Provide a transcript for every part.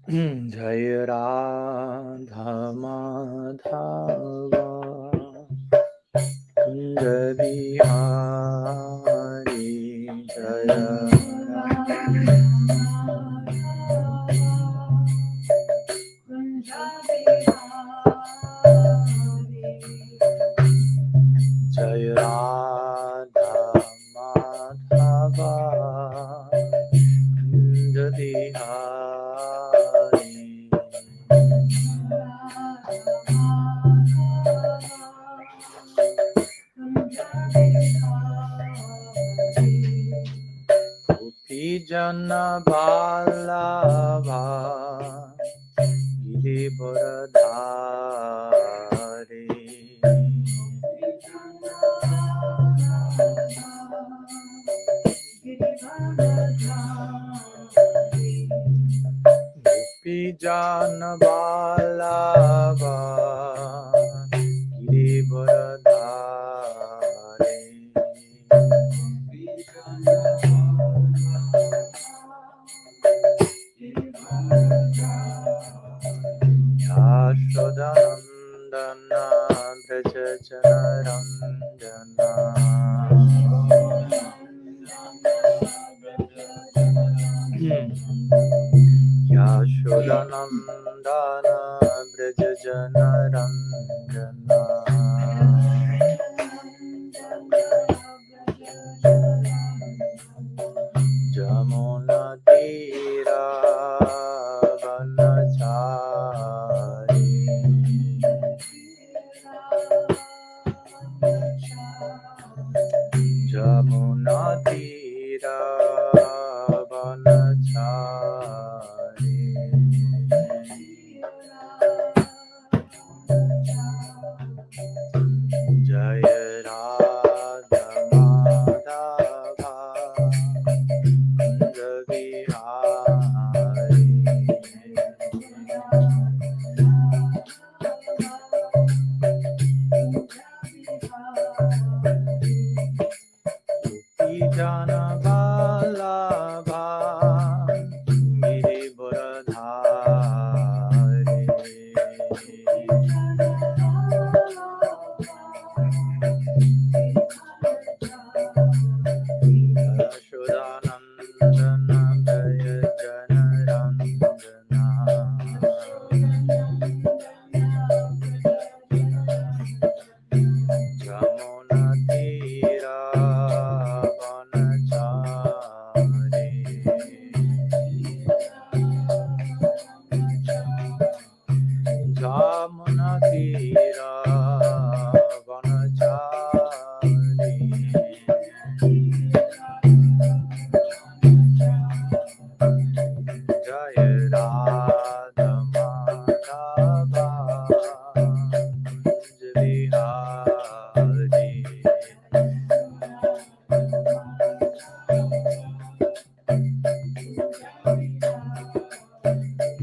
Jai Radha Madhava Kunja Bihari Jaya Jai Radha Madhava Kunja Bihari Gopijana Vallabha Girivaradhari Gopijana Vallabha Girivaradhari Yashodanandana Braja Janaranjana Yashodanandana Braja Janaranjana Jamuna Tira Vanachari Jamuna Tira Vanachari Jaya Radha Madhava Kunja Bihari Gopijana Vallabha Girivaradhari Yashodanandana Jaya Janaranjana Jamuna Tira Vanachari Jamuna Tira Vanachari Jaya Radha Madhava Kunja Bihari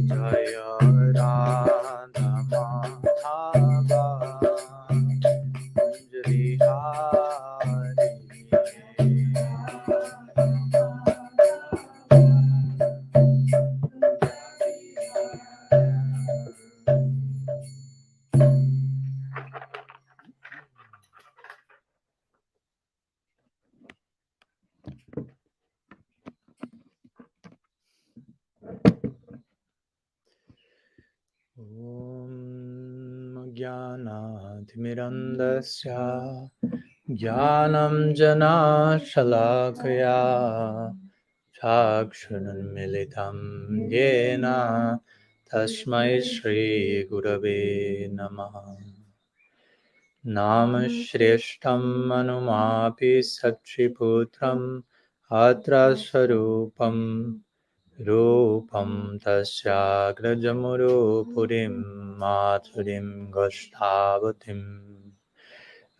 Jaya Radha Madhava Kunja Bihari Om Jnanatimirandasya Jnanam Jana Shalakaya Chakshunanmilitam Yena Tasmai Shri Gurave Namaha Nama Shreshtam Manumapi Sakshiputram Atra Sarupam Rupam Tasyagrajamuro Purim Mathurim Goshtavatim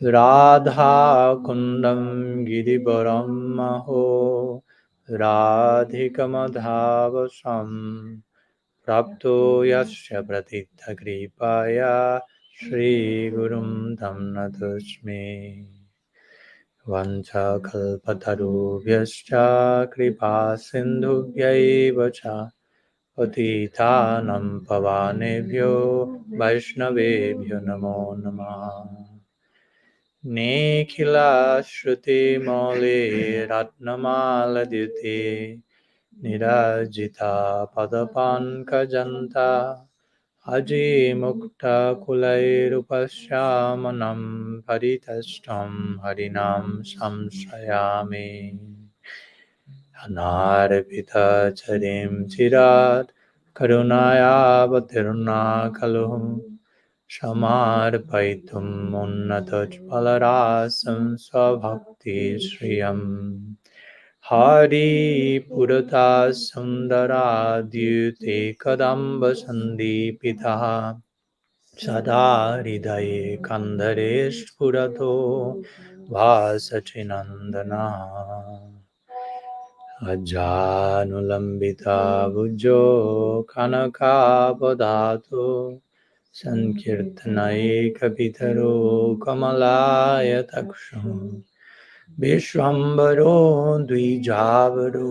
Radha Kundam Girivaram Maho Radhikamadhavasam Prapto Yasya Pratitha Kripaya Shri Gurum Tamnatasmi Vancha Kalpatarubhyascha Kripa Sindhubhyaiva cha Patitanam pavanebhyo Vaishnavebhyo namo namah. Nikhila shruti mole ratnamala dite Nirajita padapankajanta Aji mukta kulairupasyamanam Paritashtam harinam samsayami Anarpita charim chirat Karunayavatirna kaluhum Shamarpaitum unnataj palarasam svabhakti shriyam Hari Purata Sundara Dyute Kadamba Sandipita Sada Hridaye Kandaresh Purato Vasachinandana Ajanulambita Bhujo Kanaka Bodhato Sankirtanai Kapitaro Kamalaya Taksham Vishwambaro Dvijavaro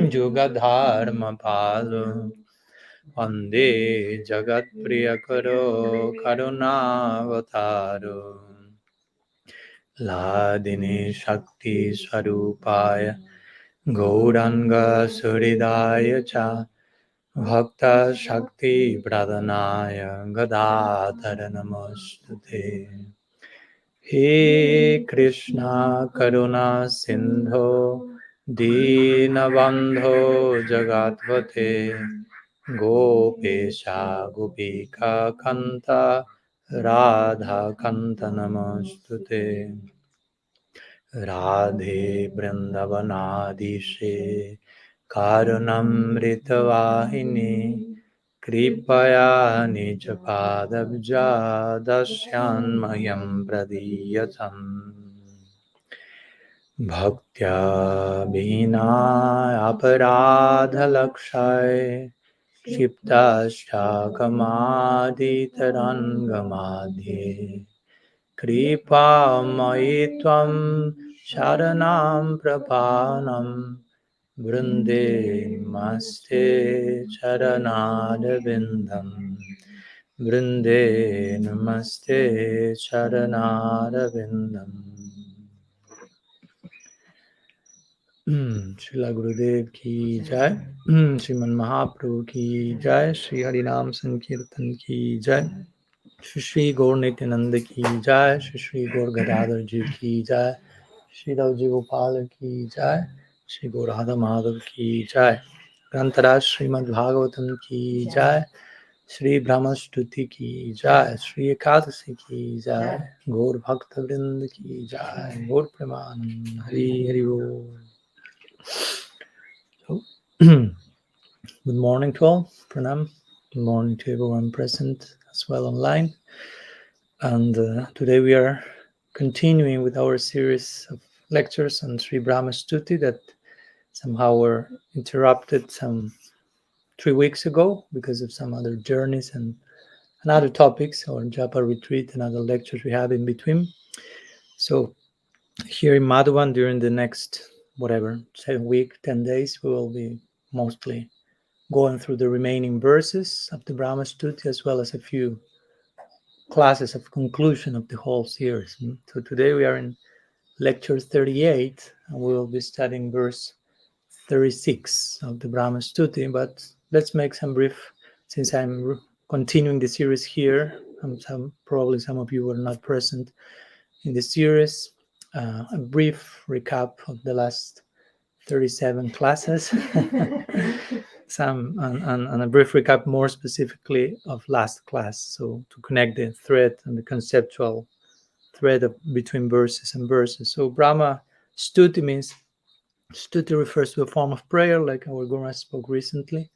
Jugadharma Palo Vande Jagat Priyakaro Karunavataro Ladini Shakti Swarupaya Gauranga Suridaya Cha Bhakta Shakti Pradhanaya Gadadhara Namostute He Krishna Karuna Sindho Dinabandho Jagatpate Gopesha Gopika Kanta Radha Kanta Namostute Radhe Vrindavanadishe Karunamritavahini Kripaya Nijapadabja Dasyanmayam Pradiyatam Bhaktya Bhina Aparadhalakshay Kshiptascha Kamaditarangamadhe Kripa Maitvam Sharanam Prapanam Brinde Namaste Charanarvindam Brinde Namaste Charanarvindam Srila Gurudev ki jai, Sriman Mahaprabhu ki jai, Sri Harinam Sankirtan ki jai, Shri Gaur Nityananda ki jai, Shri Gaur Gadadhar ji ki jai, Shri Davji Gopal ki jai, Shri Gaur Radha Madhav ki jai, Grantharaj Srimad Bhagavatam ki jai, Shri Brahma-stuti ki jai, Shri Ekadasi ki jai, Gaur Bhakta Vrind ki jai, Gaur Premanand, Hari Hari Bol. So, good morning to all, Pranam. Good morning to everyone present as well online. And today we are continuing with our series of lectures on Sri Brahma-stuti that somehow were interrupted some 3 weeks ago because of some other journeys and other topics, or Japa retreat and other lectures we have in between. So here in Madhuban during the next, 10 days, we will be mostly going through the remaining verses of the Brahma-stuti as well as a few classes of conclusion of the whole series. So today we are in lecture 38 and we will be studying verse 36 of the Brahma-stuti, but let's make some brief, since I'm continuing the series here, and probably some of you were not present in the series, a brief recap of the last 37 classes, and a brief recap more specifically of last class, so to connect the thread and the conceptual thread between verses and verses. So Brahma-stuti means, stuti refers to a form of prayer, like our Guru spoke recently.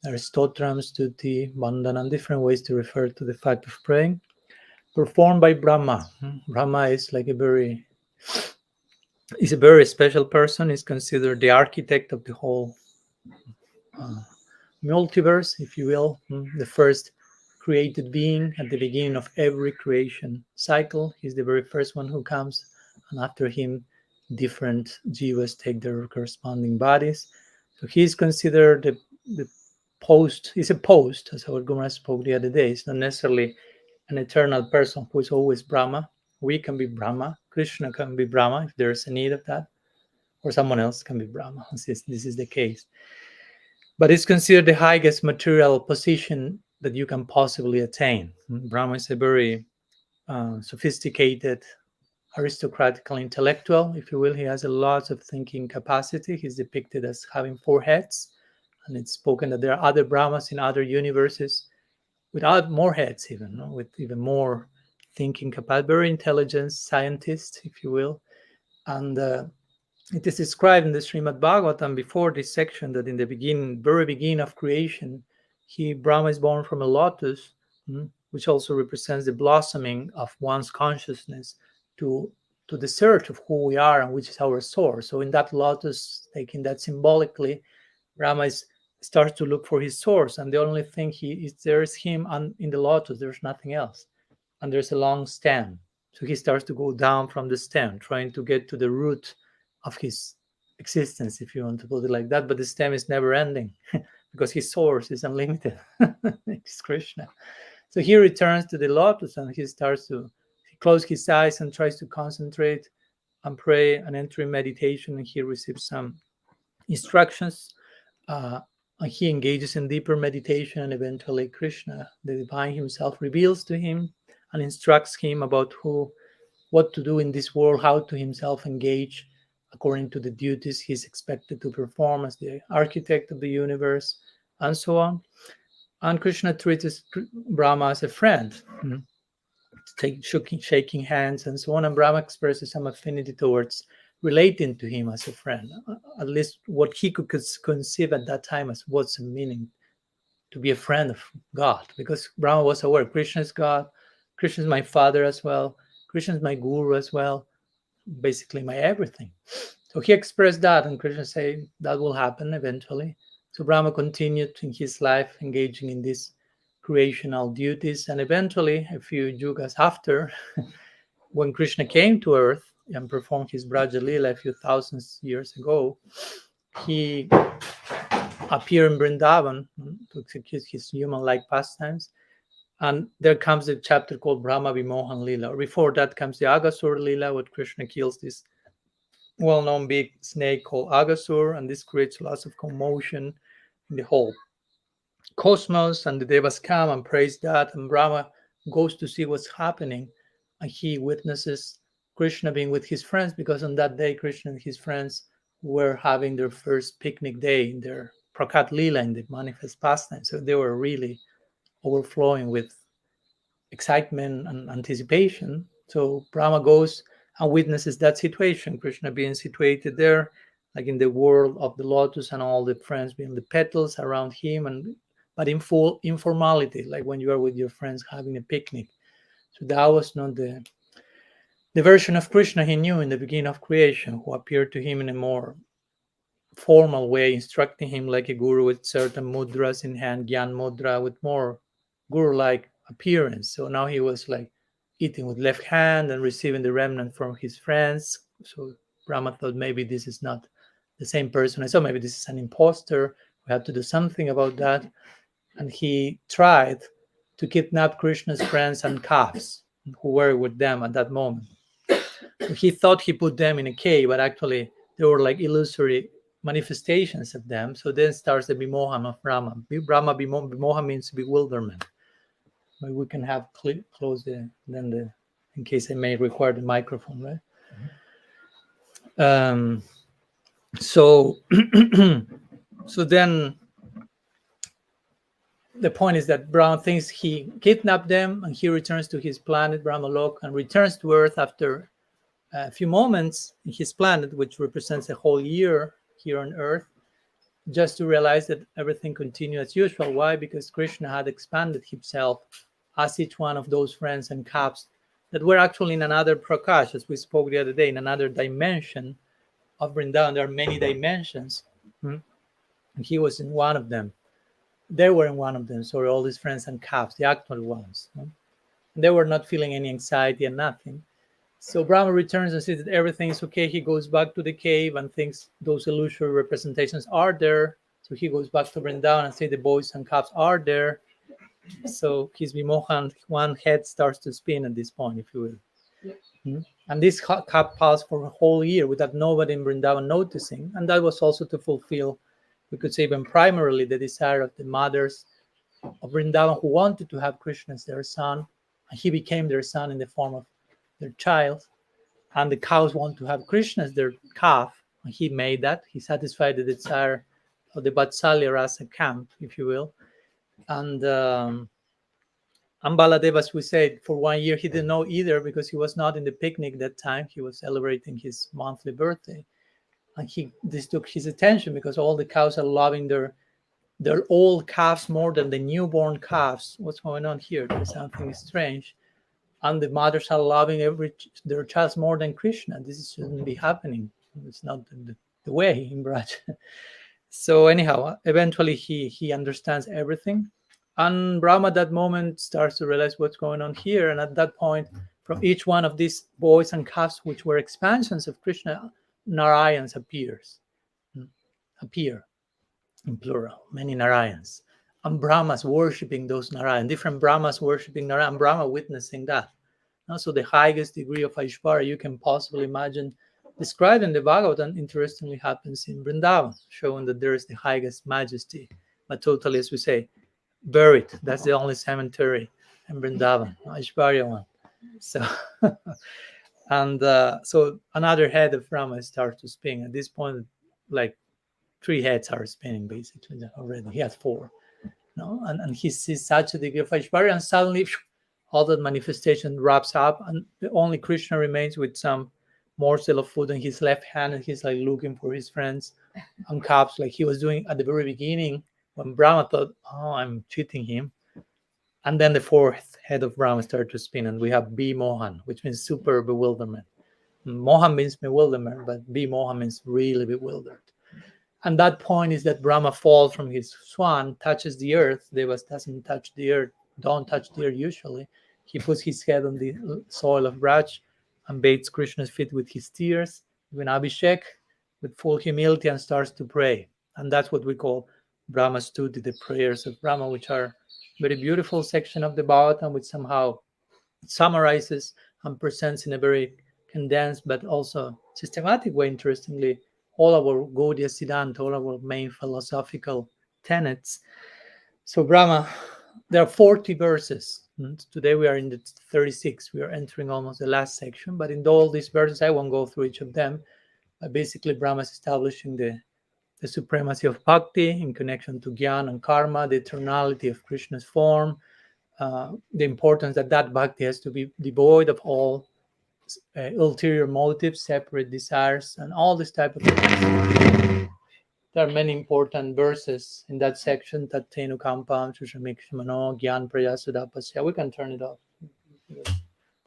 There is stotram, stuti, bandhana, and different ways to refer to the fact of praying, performed by Brahma. Brahma is like a very special person. He's considered the architect of the whole multiverse, if you will, the first created being at the beginning of every creation cycle. He's the very first one who comes, and after him, different jivas take their corresponding bodies. So he's considered the post. It's a post, as our Guru spoke the other day. It's not necessarily an eternal person who is always Brahma. We can be Brahma. Krishna can be Brahma if there's a need of that, or someone else can be Brahma. This is the case. But it's considered the highest material position that you can possibly attain. Brahma is a very sophisticated, aristocratical intellectual, if you will. He has a lot of thinking capacity. He's depicted as having 4 heads, and it's spoken that there are other Brahmas in other universes without more heads, even, no? With even more thinking capacity, very intelligent scientist, if you will. And it is described in the Srimad Bhagavatam before this section that in the very beginning of creation, Brahma is born from a lotus, which also represents the blossoming of one's consciousness to the search of who we are and which is our source. So in that lotus, taking that symbolically, Brahma starts to look for his source, and the only thing there is him, and in the lotus there's nothing else, and there's a long stem. So he starts to go down from the stem, trying to get to the root of his existence, if you want to put it like that. But the stem is never ending because his source is unlimited. It's Krishna. So he returns to the lotus, and he closes his eyes and tries to concentrate and pray and enter in meditation, and he receives some instructions. And he engages in deeper meditation, and eventually Krishna, the divine himself, reveals to him and instructs him about what to do in this world, how to himself engage according to the duties he's expected to perform as the architect of the universe, and so on. And Krishna treats Brahma as a friend, shaking hands and so on. And Brahma expresses some affinity towards relating to him as a friend, at least what he could conceive at that time as what's the meaning to be a friend of God, because Brahma was aware Krishna is God, Krishna is my father as well, Krishna is my guru as well, basically my everything. So he expressed that, and Krishna said that will happen eventually. So Brahma continued in his life engaging in these creational duties, and eventually, a few yugas after, when Krishna came to earth and performed his Braja Lila a few thousand years ago, he appeared in Vrindavan to execute his human-like pastimes. And there comes a chapter called Brahma Vimohan Lila. Or before that comes the Agasur Lila, where Krishna kills this well-known big snake called Agasur, and this creates lots of commotion in the whole cosmos, and the Devas come and praise that, and Brahma goes to see what's happening, and he witnesses Krishna being with his friends, because on that day Krishna and his friends were having their first picnic day in their Prakat Lila, in the manifest pastime. So they were really overflowing with excitement and anticipation. So Brahma goes and witnesses that situation, Krishna being situated there, like in the world of the lotus, and all the friends being the petals around him, but in full informality, like when you are with your friends having a picnic. So that was not the version of Krishna he knew in the beginning of creation, who appeared to him in a more formal way, instructing him like a guru with certain mudras in hand, Gyan Mudra, with more guru-like appearance. So now he was like eating with left hand and receiving the remnant from his friends. So Brahma thought maybe this is not the same person. I thought maybe this is an imposter. We have to do something about that. And he tried to kidnap Krishna's friends and calves who were with them at that moment. So he thought he put them in a cave, but actually they were like illusory manifestations of them. So then starts the Vimohan of Brahma. Brahma Vimohan means bewilderment. But we can have close in case I may require the microphone, right? Mm-hmm. So then the point is that Brahma thinks he kidnapped them, and he returns to his planet Brahmalok and returns to Earth after a few moments in his planet, which represents a whole year here on Earth, just to realize that everything continued as usual. Why? Because Krishna had expanded himself as each one of those friends and calves that were actually in another prakash, as we spoke the other day, in another dimension of Vrindavan. There are many dimensions, and he was in one of them. They were in one of them, so all his friends and calves, the actual ones. They were not feeling any anxiety and nothing. So Brahma returns and sees that everything is okay. He goes back to the cave and thinks those illusory representations are there. So So he goes back to Vrindavan and say the boys and calves are there. So his Vimohan, one head starts to spin at this point, if you will. And this cup passed for a whole year without nobody in Vrindavan noticing. And that was also to fulfill, we could say, even primarily the desire of the mothers of Vrindavan who wanted to have Krishna as their son. And he became their son in the form of their child. And the cows want to have Krishna as their calf. And he made that. He satisfied the desire of the Vatsalya Rasa camp, if you will. And Baladeva, as we said, for 1 year, he didn't know either because he was not in the picnic that time. He was celebrating his monthly birthday. And this took his attention because all the cows are loving their old calves more than the newborn calves. What's going on here? There's something strange. And the mothers are loving their child more than Krishna. This shouldn't be happening. It's not the way in Braj. So anyhow, eventually he understands everything. And Brahma at that moment starts to realize what's going on here. And at that point, from each one of these boys and calves, which were expansions of Krishna, Narayans appear in plural, many Narayans. And Brahmas worshipping those Narayans, different Brahmas worshipping Narayan, Brahma witnessing that. So the highest degree of Aishvarya you can possibly imagine described in the Bhagavatam, interestingly, happens in Vrindavan, showing that there is the highest majesty, but totally, as we say, buried. That's the only cemetery in Vrindavan, Aishvarya one. So, and so another head of Brahma starts to spin. At this point, like 3 heads are spinning basically already. He has 4. And he sees such a degree of Aishvarya, and suddenly all that manifestation wraps up, and only Krishna remains with some morsel of food in his left hand, and he's like looking for his friends and calves, like he was doing at the very beginning when Brahma thought, oh, I'm cheating him. And then the 4th head of Brahma started to spin, and we have B Mohan, which means super bewilderment. Mohan means bewilderment, but B Mohan means really bewildered. And that point is that Brahma falls from his swan, touches the earth. Devas doesn't touch the earth, don't touch the earth usually. He puts his head on the soil of Braj and bathes Krishna's feet with his tears, with Abhishek, with full humility, and starts to pray. And that's what we call Brahma-stuti, the prayers of Brahma, which are a very beautiful section of the Bhagavatam, which somehow summarizes and presents in a very condensed but also systematic way, interestingly, all our Gaudiya Siddhanta, all our main philosophical tenets. So Brahma, there are 40 verses. Today we are in the 36. We are entering almost the last section. But in all these verses, I won't go through each of them. But basically, Brahma is establishing the supremacy of bhakti in connection to jnana and karma, the eternality of Krishna's form, the importance that bhakti has to be devoid of all ulterior motives, separate desires, and all this type of things. There are many important verses in that section. Tattenu kampam sushamikshmano gyan prayasudapasya. We can turn it off.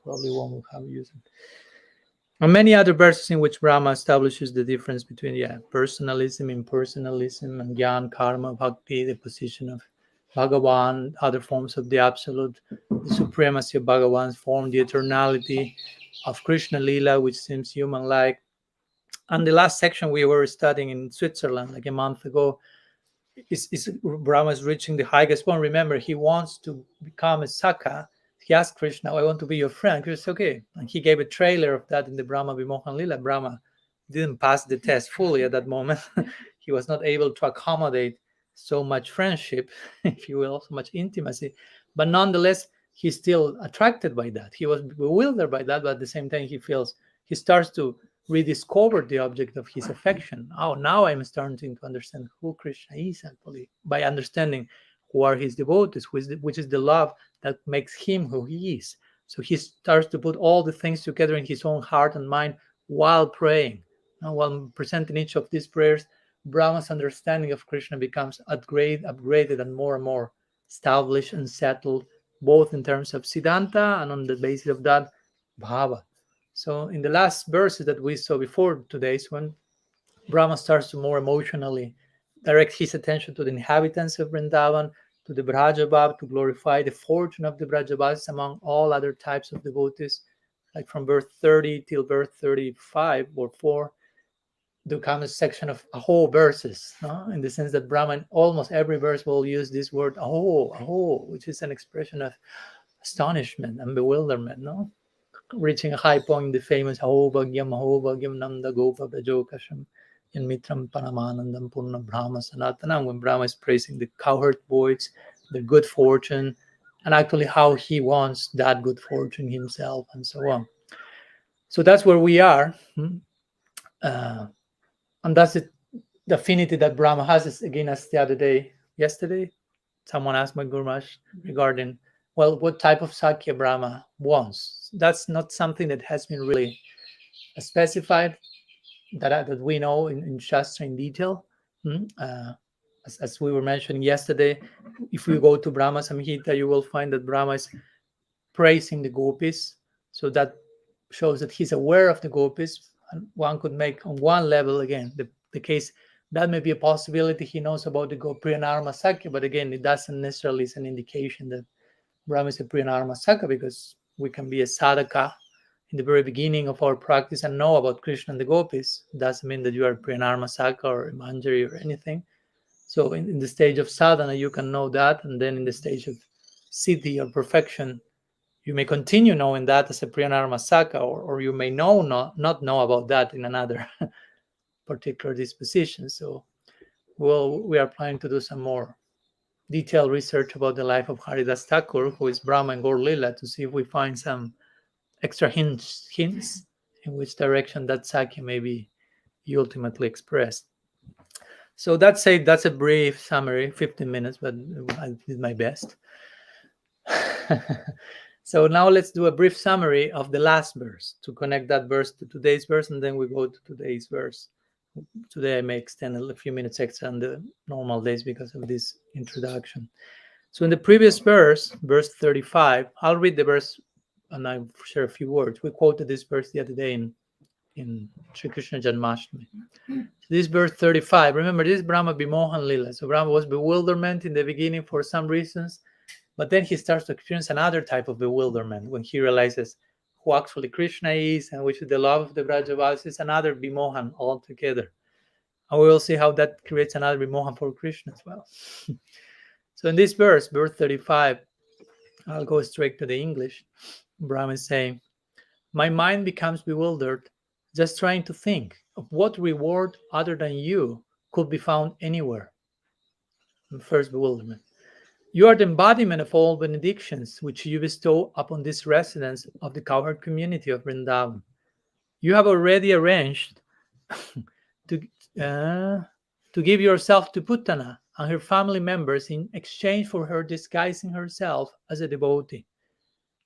Probably won't have use it. And many other verses in which Brahma establishes the difference between personalism, impersonalism, and gyan, karma, bhakti, the position of Bhagavan, other forms of the absolute, the supremacy of Bhagavan's form, the eternality of Krishna Lila, which seems human-like. And the last section we were studying in Switzerland like a month ago is Brahma is reaching the highest point. Remember, he wants to become a Sakha. He asked Krishna, I want to be your friend. Krishna said, okay. And he gave a trailer of that in the Brahma Vimohan Lila. Brahma didn't pass the test fully at that moment. He was not able to accommodate so much friendship, if you will, so much intimacy. But nonetheless, he's still attracted by that. He was bewildered by that, but at the same time, he starts to rediscover the object of his affection. Oh, now I'm starting to understand who Krishna is actually, by understanding who are his devotees, which is the love that makes him who he is. So he starts to put all the things together in his own heart and mind while praying. Now, while presenting each of these prayers, Brahma's understanding of Krishna becomes upgraded and more established and settled, both in terms of Siddhanta and on the basis of that, Bhava. So in the last verses that we saw before today's one, Brahma starts to more emotionally direct his attention to the inhabitants of Vrindavan, to the Brajabhav, to glorify the fortune of the Brajabhas among all other types of devotees, like from birth 30 till birth 35 or 4. there comes a section of aho verses, no? In the sense that Brahma, in almost every verse, will use this word aho, which is an expression of astonishment and bewilderment, no? Reaching a high point, the famous aho bhagyam nanda gopa brajokasham in mitram panamanandam purna brahma sanatanam, when Brahma is praising the cowherd boys, the good fortune, and actually how he wants that good fortune himself, and so on. So that's where we are. And that's it, the affinity that Brahma has. Is, again, as the other day, yesterday, someone asked my Guru Maharaj regarding, well, what type of Sakya Brahma wants. That's not something that has been really specified, that we know in Shastra in detail. As we were mentioning yesterday, if you go to Brahma Samhita, you will find that Brahma is praising the gopis. So that shows that he's aware of the gopis. And one could make on one level, again, the case that may be a possibility. He knows about the Priyanarma Sakya, but again, it doesn't necessarily is an indication that Brahma is a Priyanarma Sakya, because we can be a sadhaka in the very beginning of our practice and know about Krishna and the gopis. It doesn't mean that you are a Priyanarma Sakya or a Manjari or anything. So in the stage of sadhana, you can know that, and then in the stage of siddhi or perfection, you may continue knowing that as a Priyanarma Sakya, or you may not know about that in another particular disposition. So we are planning to do some more detailed research about the life of Haridas Thakur, who is Brahma and Gaur Lila, to see if we find some extra hints in which direction that Sakya may be ultimately expressed. So that's a brief summary, 15 minutes, but I did my best. So now let's do a brief summary of the last verse to connect that verse to today's verse, and then we go to today's verse. Today I may extend a few minutes extra on the normal days because of this introduction. So in the previous verse, verse 35, I'll read the verse and I'll share a few words. We quoted this verse the other day in Sri Krishna Janmashtami. So this verse 35, remember, this is Brahma Bimohan Lila. So Brahma was bewilderment in the beginning for some reasons, but then he starts to experience another type of bewilderment when he realizes who actually Krishna is and which is the love of the Brajavasis, is another Bimohan altogether. And we will see how that creates another Bimohan for Krishna as well. So in this verse 35, I'll go straight to the English. Brahma is saying, my mind becomes bewildered just trying to think of what reward other than you could be found anywhere. First bewilderment. You are the embodiment of all benedictions which you bestow upon this residents of the cowherd community of Vrindavan. You have already arranged to give yourself to Putana and her family members in exchange for her disguising herself as a devotee.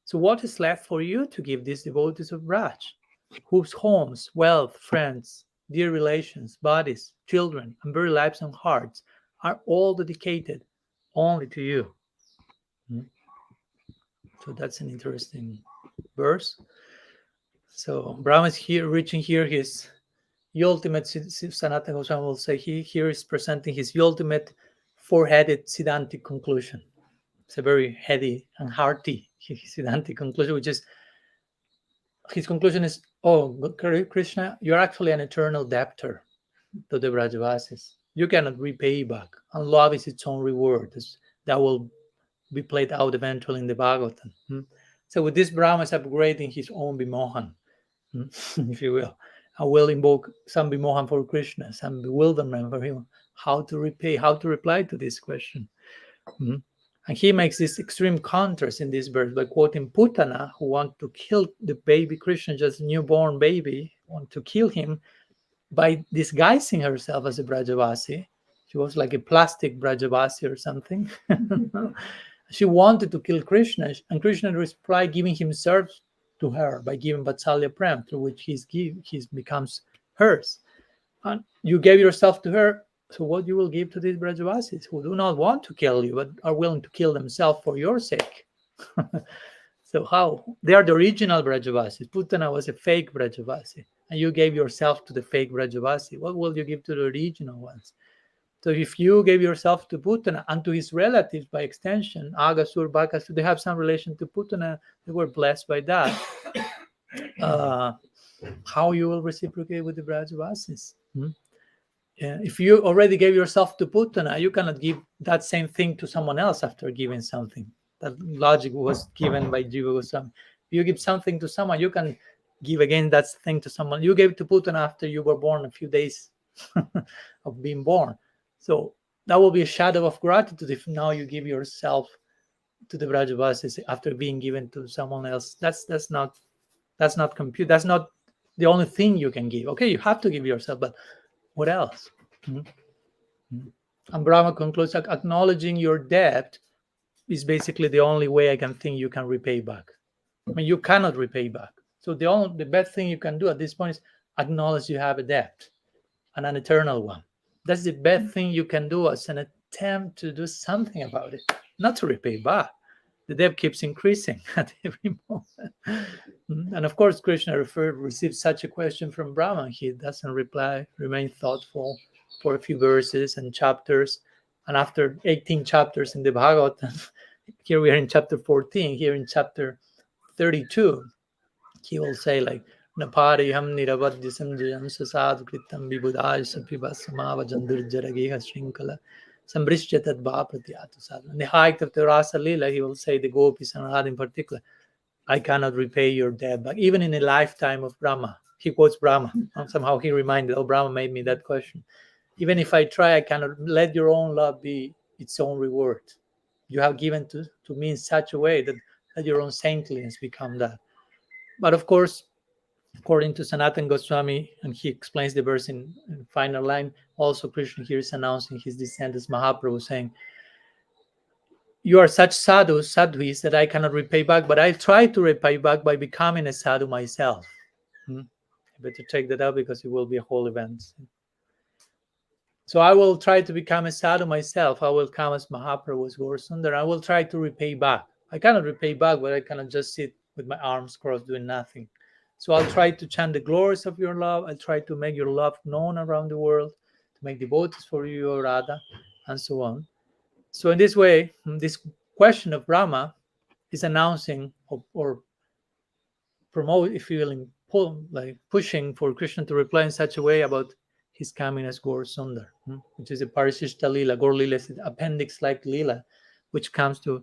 So what is left for you to give these devotees of Braj, whose homes, wealth, friends, dear relations, bodies, children, and very lives and hearts are all dedicated only to you? So that's an interesting verse. So Brahma is here, reaching here his ultimate, Sanatana Goswami will say, he here is presenting his ultimate four-headed Siddhantic conclusion. It's a very heady and hearty Siddhantic conclusion, which is, his conclusion is, oh, Krishna, you're actually an eternal debtor to the Brajavasis. You cannot repay back, and love is its own reward. That will be played out eventually in the Bhagavatam. So with this, Brahma is upgrading his own Bimohan, if you will. I will invoke some Bimohan for Krishna, some bewilderment for him, how to repay, how to reply to this question. And he makes this extreme contrast in this verse by quoting Putana, who want to kill the baby Krishna, just newborn baby, want to kill him by disguising herself as a Brajavasi. She was like a plastic Brajavasi or something. She wanted to kill Krishna, and Krishna replied, giving himself to her by giving Vatsalya Prem, through which he becomes hers. And you gave yourself to her, so what you will give to these Brajavasis who do not want to kill you, but are willing to kill themselves for your sake? So how? They are the original Brajavasis. Putana was a fake Brajavasi, and you gave yourself to the fake Brajavasi. What will you give to the original ones? So if you gave yourself to Putana and to his relatives by extension, Agasur, Bakasur, they have some relation to Putana, they were blessed by that. How you will reciprocate with the Brajavasis? If you already gave yourself to Putana, you cannot give that same thing to someone else after giving something. That logic was given by Jiva Goswami. If you give something to someone, you can give again that thing to someone. You gave to Putana after you were born, a few days of being born. So that will be a shadow of gratitude if now you give yourself to the Brajavasis after being given to someone else. That's not compute. That's not the only thing you can give. Okay, you have to give yourself, but what else? And Brahma concludes, acknowledging your debt is basically the only way I can think you can repay back. I mean, you cannot repay back. So the best thing you can do at this point is acknowledge you have a debt, and an eternal one. That's the best thing you can do as an attempt to do something about it, not to repay back. The debt keeps increasing at every moment. And of course, Krishna receives such a question from Brahma. He doesn't reply, remains thoughtful for a few verses and chapters. And after 18 chapters in the Bhagavatam, here we are in chapter 14, here in chapter 32, he will say like, Napariham nirabadya samjayam sasad kritam vibudaj sapiva samava jandurjarageha shrinkala sambrishyatat bhapratyatu sadhana. In the height of the Rasa Lila, he will say, the gopis and Radha in particular, I cannot repay your debt. But even in the lifetime of Brahma, he quotes Brahma. Somehow he reminded, Brahma made me that question. Even if I try, I cannot let your own love be its own reward. You have given to me in such a way that your own saintliness become that. But of course, according to Sanatana Goswami, and he explains the verse in final line, also Krishna here is announcing his descent as Mahaprabhu, saying, you are such sadhus that I cannot repay back, but I try to repay back by becoming a sadhu myself. I better take that out because it will be a whole event. So I will try to become a sadhu myself. I will come as Mahaprabhu, as Gaurasundar. I will try to repay back. I cannot repay back, but I cannot just sit with my arms crossed doing nothing. So I'll try to chant the glories of your love. I'll try to make your love known around the world, to make devotees for you, O Radha, and so on. So in this way, this question of Brahma is announcing or promote, if you will, pushing for Krishna to reply in such a way about his coming as Gaur Sundar, which is a Parishishta Lila. Gaur Lila is an appendix-like Lila, which comes to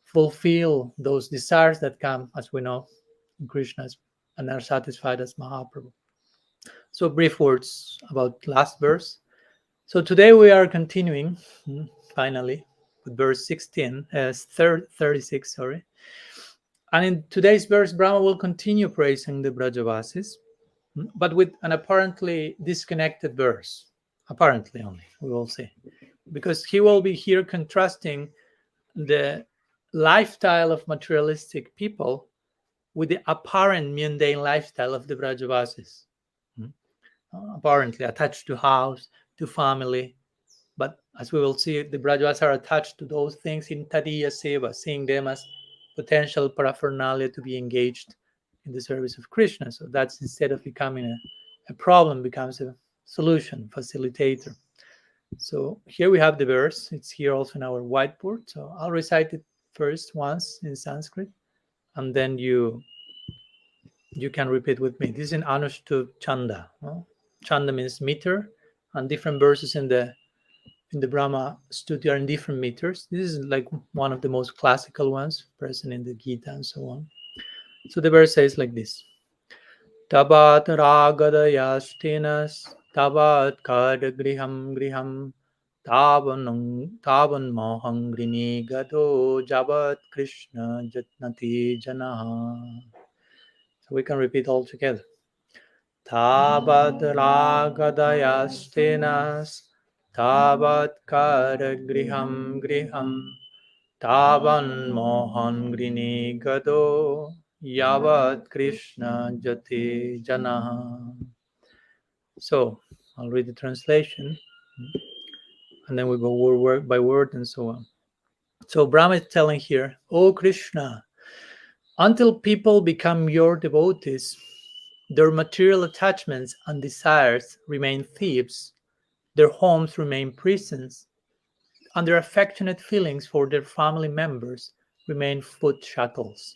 fulfill those desires that come, as we know, in Krishna's and are satisfied as Mahaprabhu. So brief words about last verse. So today we are continuing, finally, with verse 36, sorry. And in today's verse, Brahma will continue praising the Brajavasis, but with an apparently disconnected verse. Apparently only, we will see. Because he will be here contrasting the lifestyle of materialistic people with the apparent mundane lifestyle of the Brajavasis. Apparently attached to house, to family. But as we will see, the Brajavasis are attached to those things in Tadiya Seva, seeing them as potential paraphernalia to be engaged in the service of Krishna. So that's, instead of becoming a problem, becomes a solution, facilitator. So here we have the verse. It's here also in our whiteboard. So I'll recite it first once in Sanskrit, and then you can repeat with me. This is in Anushtu Chanda. Chanda means meter, and different verses in the Brahma-stuti are in different meters. This is like one of the most classical ones present in the Gita and so on. So the verse says like this: Tabat ragadayastinas, tabat kadagriham griham, tavan moham grini gado, jabat Krishna jatnati janaha. So we can repeat all together. Tabat ragadayastinas, tabat kadagriham griham, tavan mohan grini gado, yavat Krishna jati janaha. So I'll read the translation, and then we go word by word and so on. So Brahma is telling here, O Krishna, until people become your devotees, their material attachments and desires remain thieves, their homes remain prisons, and their affectionate feelings for their family members remain foot shackles.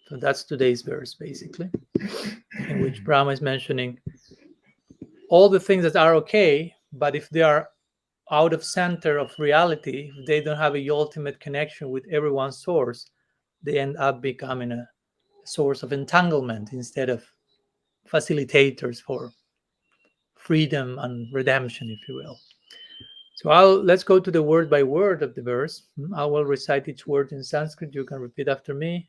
So that's today's verse, basically, in which Brahma is mentioning all the things that are okay, but if they are out of center of reality, if they don't have a ultimate connection with everyone's source, they end up becoming a source of entanglement instead of facilitators for freedom and redemption, if you will. So let's go to the word by word of the verse. I will recite each word in Sanskrit. You can repeat after me.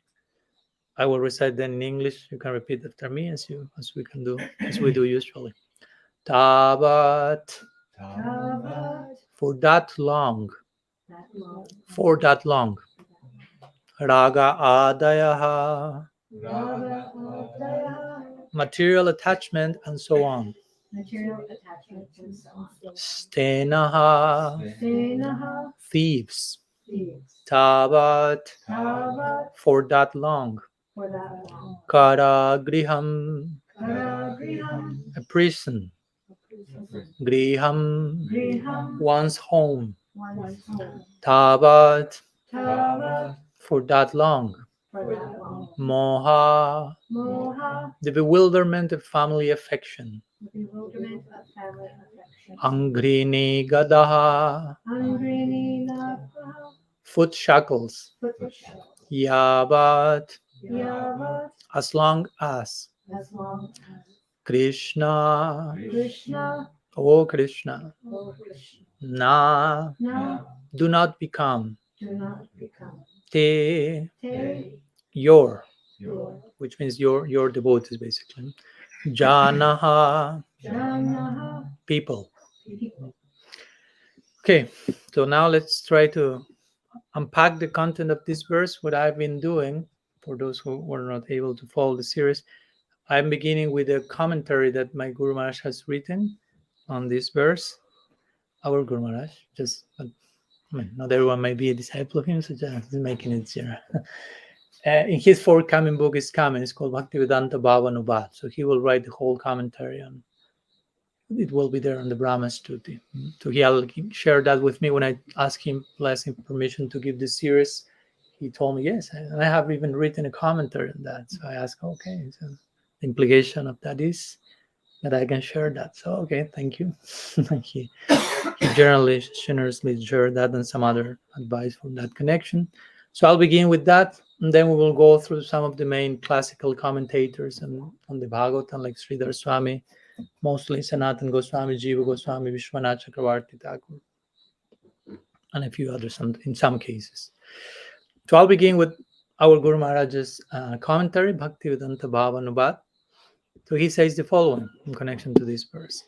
I will recite then in English. You can repeat after me as we do usually. Tavat. For that long. For that long. Raga adayaha. Material attachment and so on. Stenaha. Thieves. Tavat. For that long. Karagriham. A prison. Griham. One's home. Tavat. For that long. Moha. The bewilderment of family affection. Angrini gadaha. Foot shackles. Yavat. As long as. Krishna. O Krishna. Na. Do not become. Te. Your. Which means your devotees, basically. Janaha. People. Okay, so now let's try to unpack the content of this verse. What I've been doing, for those who were not able to follow the series, I'm beginning with a commentary that my Guru Maharaj has written on this verse. Our Guru Maharaj, not everyone may be a disciple of him, so just making it zero. In his forthcoming book is coming. It's called Bhaktivedanta Bhavanubhat. So he will write the whole commentary on. It will be there on the Brahma-stuti. So he'll share that with me when I asked him blessing permission to give this series. He told me yes, and I have even written a commentary on that. So I asked, okay, so the implication of that is that I can share that. So okay, thank you. he generously shared that and some other advice from that connection. So I'll begin with that, and then we will go through some of the main classical commentators on the Bhagavatam, like Sridhar Swami, mostly Sanatan Goswami, Jiva Goswami, Vishwanath Chakravarti Thakur, and a few others in some cases. So I'll begin with our Guru Maharaj's commentary, Bhaktivedanta Bhavanubhat. So he says the following in connection to this verse.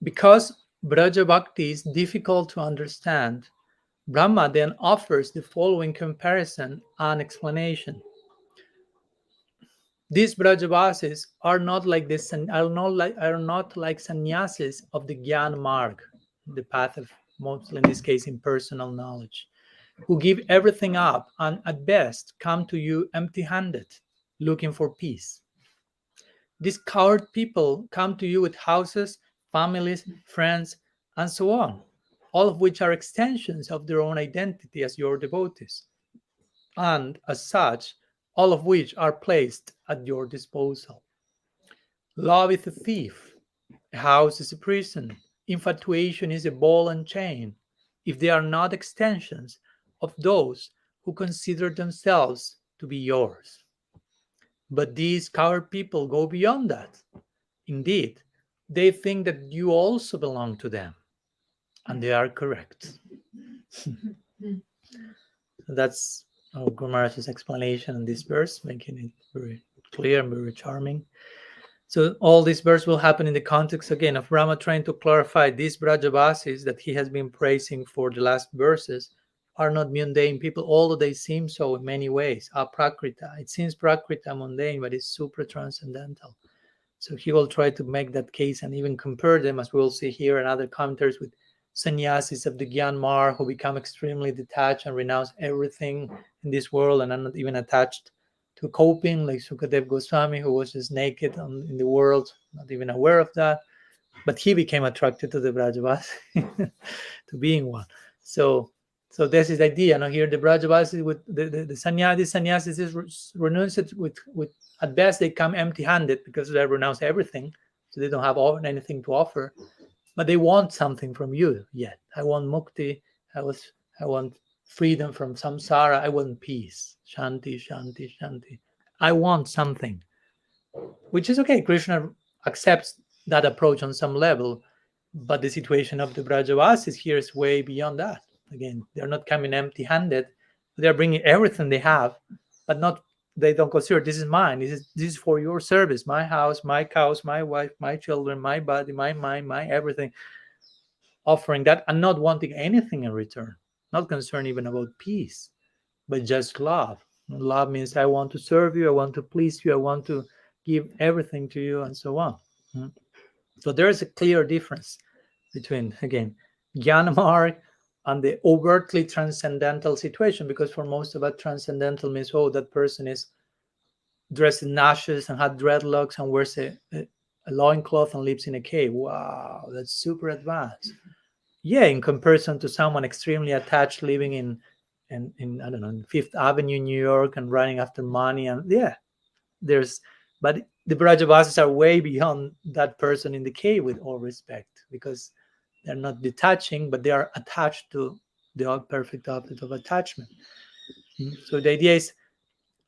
Because Braja Bhakti is difficult to understand, Brahma then offers the following comparison and explanation. These Brajavasis are not like sannyasis of the Gyan Marg, the path of, mostly in this case, impersonal knowledge, who give everything up and at best come to you empty-handed, looking for peace. These coward people come to you with houses, families, friends, and so on, all of which are extensions of their own identity as your devotees, and as such, all of which are placed at your disposal. Love is a thief, a house is a prison, infatuation is a ball and chain, if they are not extensions of those who consider themselves to be yours. But these coward people go beyond that. Indeed, they think that you also belong to them, and they are correct. That's our Guru Maharaj's explanation on this verse, making it very clear and very charming. So all this verse will happen in the context, again, of Brahma trying to clarify these Brajavasis that he has been praising for the last verses are not mundane people, although they seem so in many ways. Aprakrita. It seems prakrita mundane, but it's super transcendental. So he will try to make that case and even compare them, as we'll see here in other commentaries, with sannyasis of the Gyan Marg who become extremely detached and renounce everything in this world and are not even attached to coping, like Sukadev Goswami, who was just naked in the world, not even aware of that. But he became attracted to the Brajavasi, to being one. So So this is the idea. Now here the Brajavasis with the sannyasis is renounced with at best they come empty-handed because they renounce everything, so they don't have anything to offer, but they want something from you yet. I want mukti. I want freedom from samsara. I want peace. Shanti, shanti, shanti. I want something, which is okay. Krishna accepts that approach on some level, but the situation of the Brajavasis here is way beyond that. Again, they're not coming empty-handed. They're bringing everything they have, but not. They don't consider this is mine. This is for your service. My house, my cows, my wife, my children, my body, my mind, my everything. Offering that and not wanting anything in return. Not concerned even about peace, but just love. Love means I want to serve you. I want to please you. I want to give everything to you, and so on. So there is a clear difference between, again, Jnana Marg and the overtly transcendental situation, because for most of us, transcendental means, oh, that person is dressed in ashes and had dreadlocks and wears a loincloth and lives in a cave. Wow, that's super advanced. Yeah, in comparison to someone extremely attached living in I don't know, Fifth Avenue, New York, and running after money, and but the Brajavasis are way beyond that person in the cave, with all respect, because they're not detaching, but they are attached to the perfect object of attachment. So the idea is,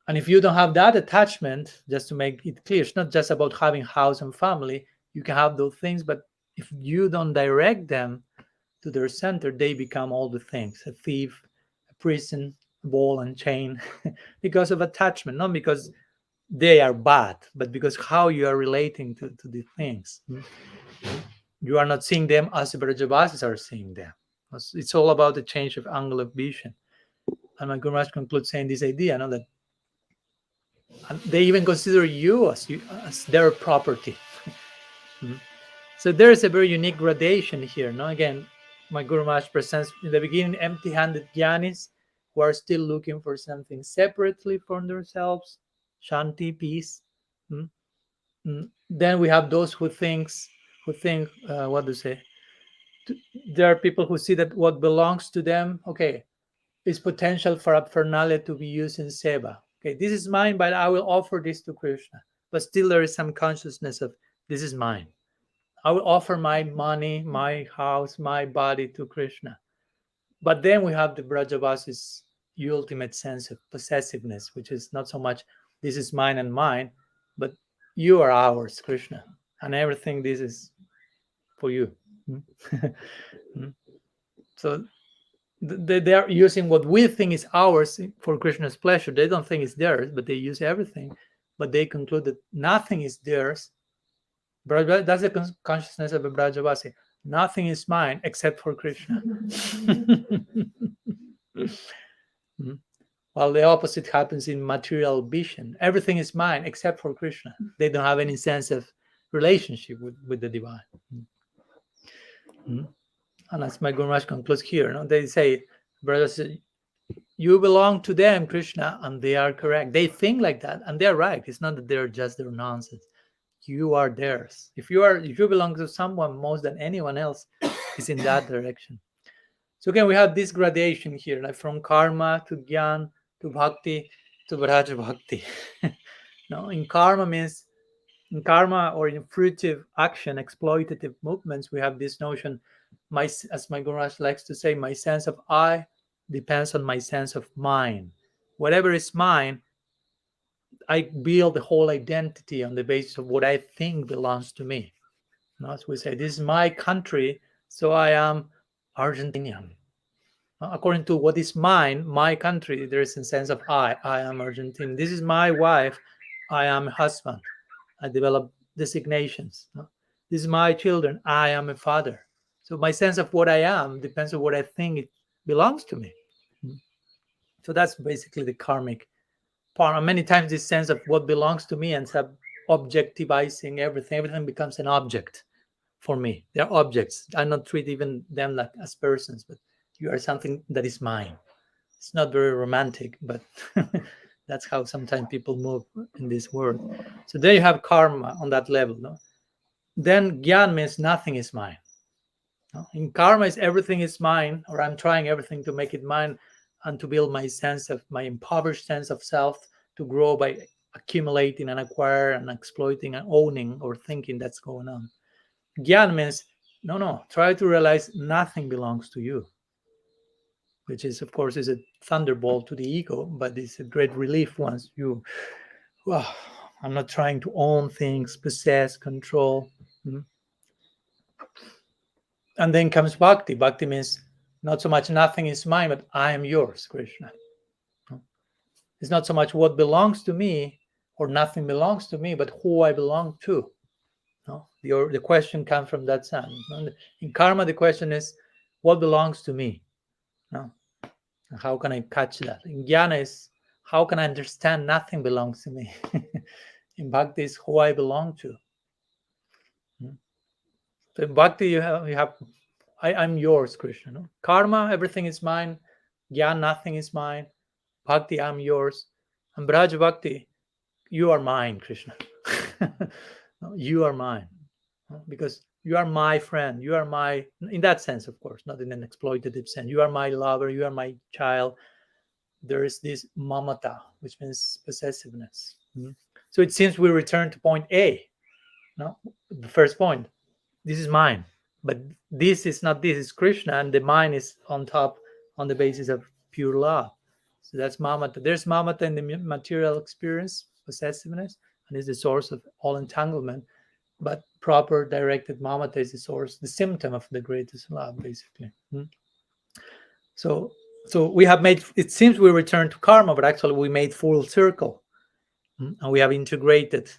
and if you don't have that attachment, just to make it clear, it's not just about having house and family. You can have those things, but if you don't direct them to their center, they become all the things: a thief, a prison, a ball and chain, because of attachment, not because they are bad, but because how you are relating to the things. You are not seeing them as the Brajavasis are seeing them. It's all about the change of angle of vision. And my Guru Maharaj concludes saying this idea, that they even consider you as their property. So there is a very unique gradation here. Again, my Guru Maharaj presents in the beginning empty-handed jnanis who are still looking for something separately from themselves, shanti, peace. Then we have those who think, what do you say? There are people who see that what belongs to them, okay, is potential for aphernalia to be used in seva. Okay, this is mine, but I will offer this to Krishna. But still there is some consciousness of this is mine. I will offer my money, my house, my body to Krishna. But then we have the Brajavasis' ultimate sense of possessiveness, which is not so much this is mine and mine, but you are ours, Krishna, and everything this is for you. So they are using what we think is ours for Krishna's pleasure. They don't think it's theirs, but they use everything. But they conclude that nothing is theirs. That's the consciousness of a Brajavasi. Nothing is mine except for Krishna. While the opposite happens in material vision. Everything is mine except for Krishna. They don't have any sense of relationship with the divine. And as my Guru Maharaj concludes here, they say, brothers, you belong to them, Krishna, and they are correct. They think like that, and they're right. It's not that they're just their nonsense. You are theirs. If you belong to someone more than anyone else, it's in that direction. So again, we have this gradation here, like from karma to jnana to bhakti to Vraja bhakti. In karma or in fruitive action, exploitative movements, we have this notion, as my Guru Maharaj likes to say, my sense of I depends on my sense of mine. Whatever is mine, I build the whole identity on the basis of what I think belongs to me. As we say, this is my country, so I am Argentinian. According to what is mine, my country, there is a sense of I am Argentine. This is my wife, I am a husband. I develop designations. This is my children, I am a father. So my sense of what I am depends on what I think it belongs to me. So that's basically the karmic part. And many times this sense of what belongs to me ends up objectivizing everything. Everything becomes an object for me. They're objects. I don't treat even them like as persons, but you are something that is mine. It's not very romantic, but that's how sometimes people move in this world. So there you have karma on that level. Then jnana means nothing is mine. In karma, is everything is mine, or I'm trying everything to make it mine and to build my impoverished sense of self to grow by accumulating and acquiring and exploiting and owning or thinking that's going on. Gyan means, no, try to realize nothing belongs to you, which is, of course, is a thunderbolt to the ego, but it's a great relief once you, well, I'm not trying to own things, possess, control. And then comes bhakti. Bhakti means not so much nothing is mine, but I am yours, Krishna. It's not so much what belongs to me or nothing belongs to me, but who I belong to. The question comes from that side. In karma, the question is, what belongs to me? How can I catch that? In jnana is, how can I understand nothing belongs to me? In bhakti is who I belong to. So in bhakti, you have I'm yours, Krishna. Karma, everything is mine. Jnana, nothing is mine. Bhakti, I'm yours. And Braj Bhakti, you are mine, Krishna. You are mine. Because you are my friend. You are my, in that sense, of course, not in an exploitative sense. You are my lover. You are my child. There is this mamata, which means possessiveness. So it seems we return to point A. The first point. This is mine. But this is not this. Is Krishna, and the mine is on top on the basis of pure love. So that's mamata. There's mamata in the material experience, possessiveness, and is the source of all entanglement. But proper directed mamata is the source, the symptom of the greatest love, basically. So we have made, it seems we return to karma, but actually we made full circle. And we have integrated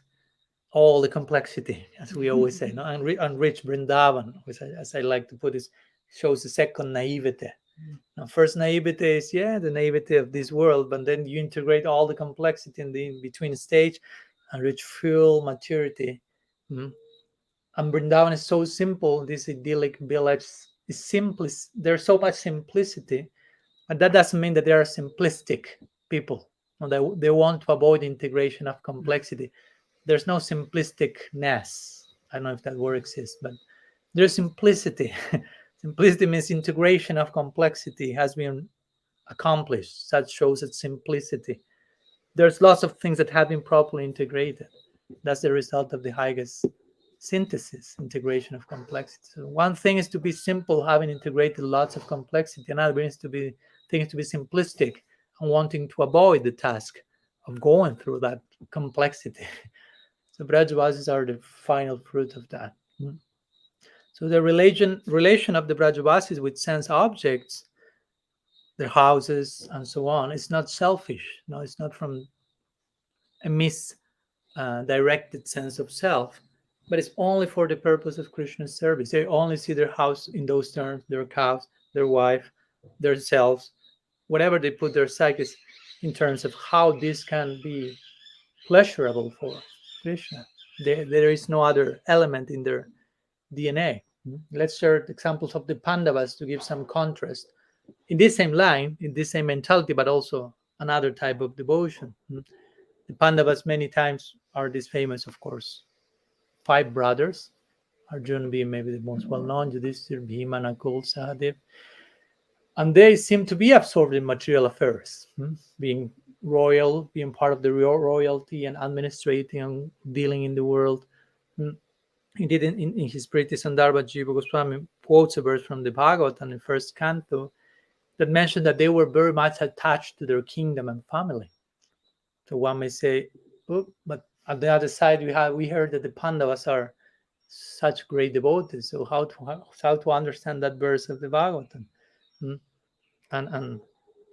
all the complexity, as we always say, and rich Vrindavan, which as I like to put it, shows the second naivete. Now, first naivete is, the naivete of this world, but then you integrate all the complexity in the in-between stage and reach full maturity. And Vrindavan is so simple, this idyllic village is simple. There's so much simplicity, but that doesn't mean that they are simplistic people. They want to avoid integration of complexity. There's no simplisticness. I don't know if that word exists, but there's simplicity. Simplicity means integration of complexity has been accomplished. That shows its simplicity. There's lots of things that have been properly integrated. That's the result of the highest synthesis, integration of complexity. So one thing is to be simple, having integrated lots of complexity. Another is to be simplistic and wanting to avoid the task of going through that complexity. So Brajavasis are the final fruit of that. So the relation of the Brajavasis with sense objects, their houses and so on, is not selfish. No, it's not from a misdirected sense of self, but it's only for the purpose of Krishna's service. They only see their house in those terms, their cows, their wife, their selves, whatever they put their psyches in terms of how this can be pleasurable for Krishna. There is no other element in their DNA. Let's share examples of the Pandavas to give some contrast. In this same line, in this same mentality, but also another type of devotion. The Pandavas many times are this famous, of course, 5 brothers. Arjuna being maybe the most well-known, Yudhishthira, Bhima, Nakul, Sahadev. And they seem to be absorbed in material affairs, being royal, being part of the royalty and administrating and dealing in the world. Indeed, in his Priti Sandarbha, Jiva Goswami quotes a verse from the Bhagavatam in the first canto that mentioned that they were very much attached to their kingdom and family. So one may say, but at the other side, we heard that the Pandavas are such great devotees. So how to understand that verse of the Bhagavatam? And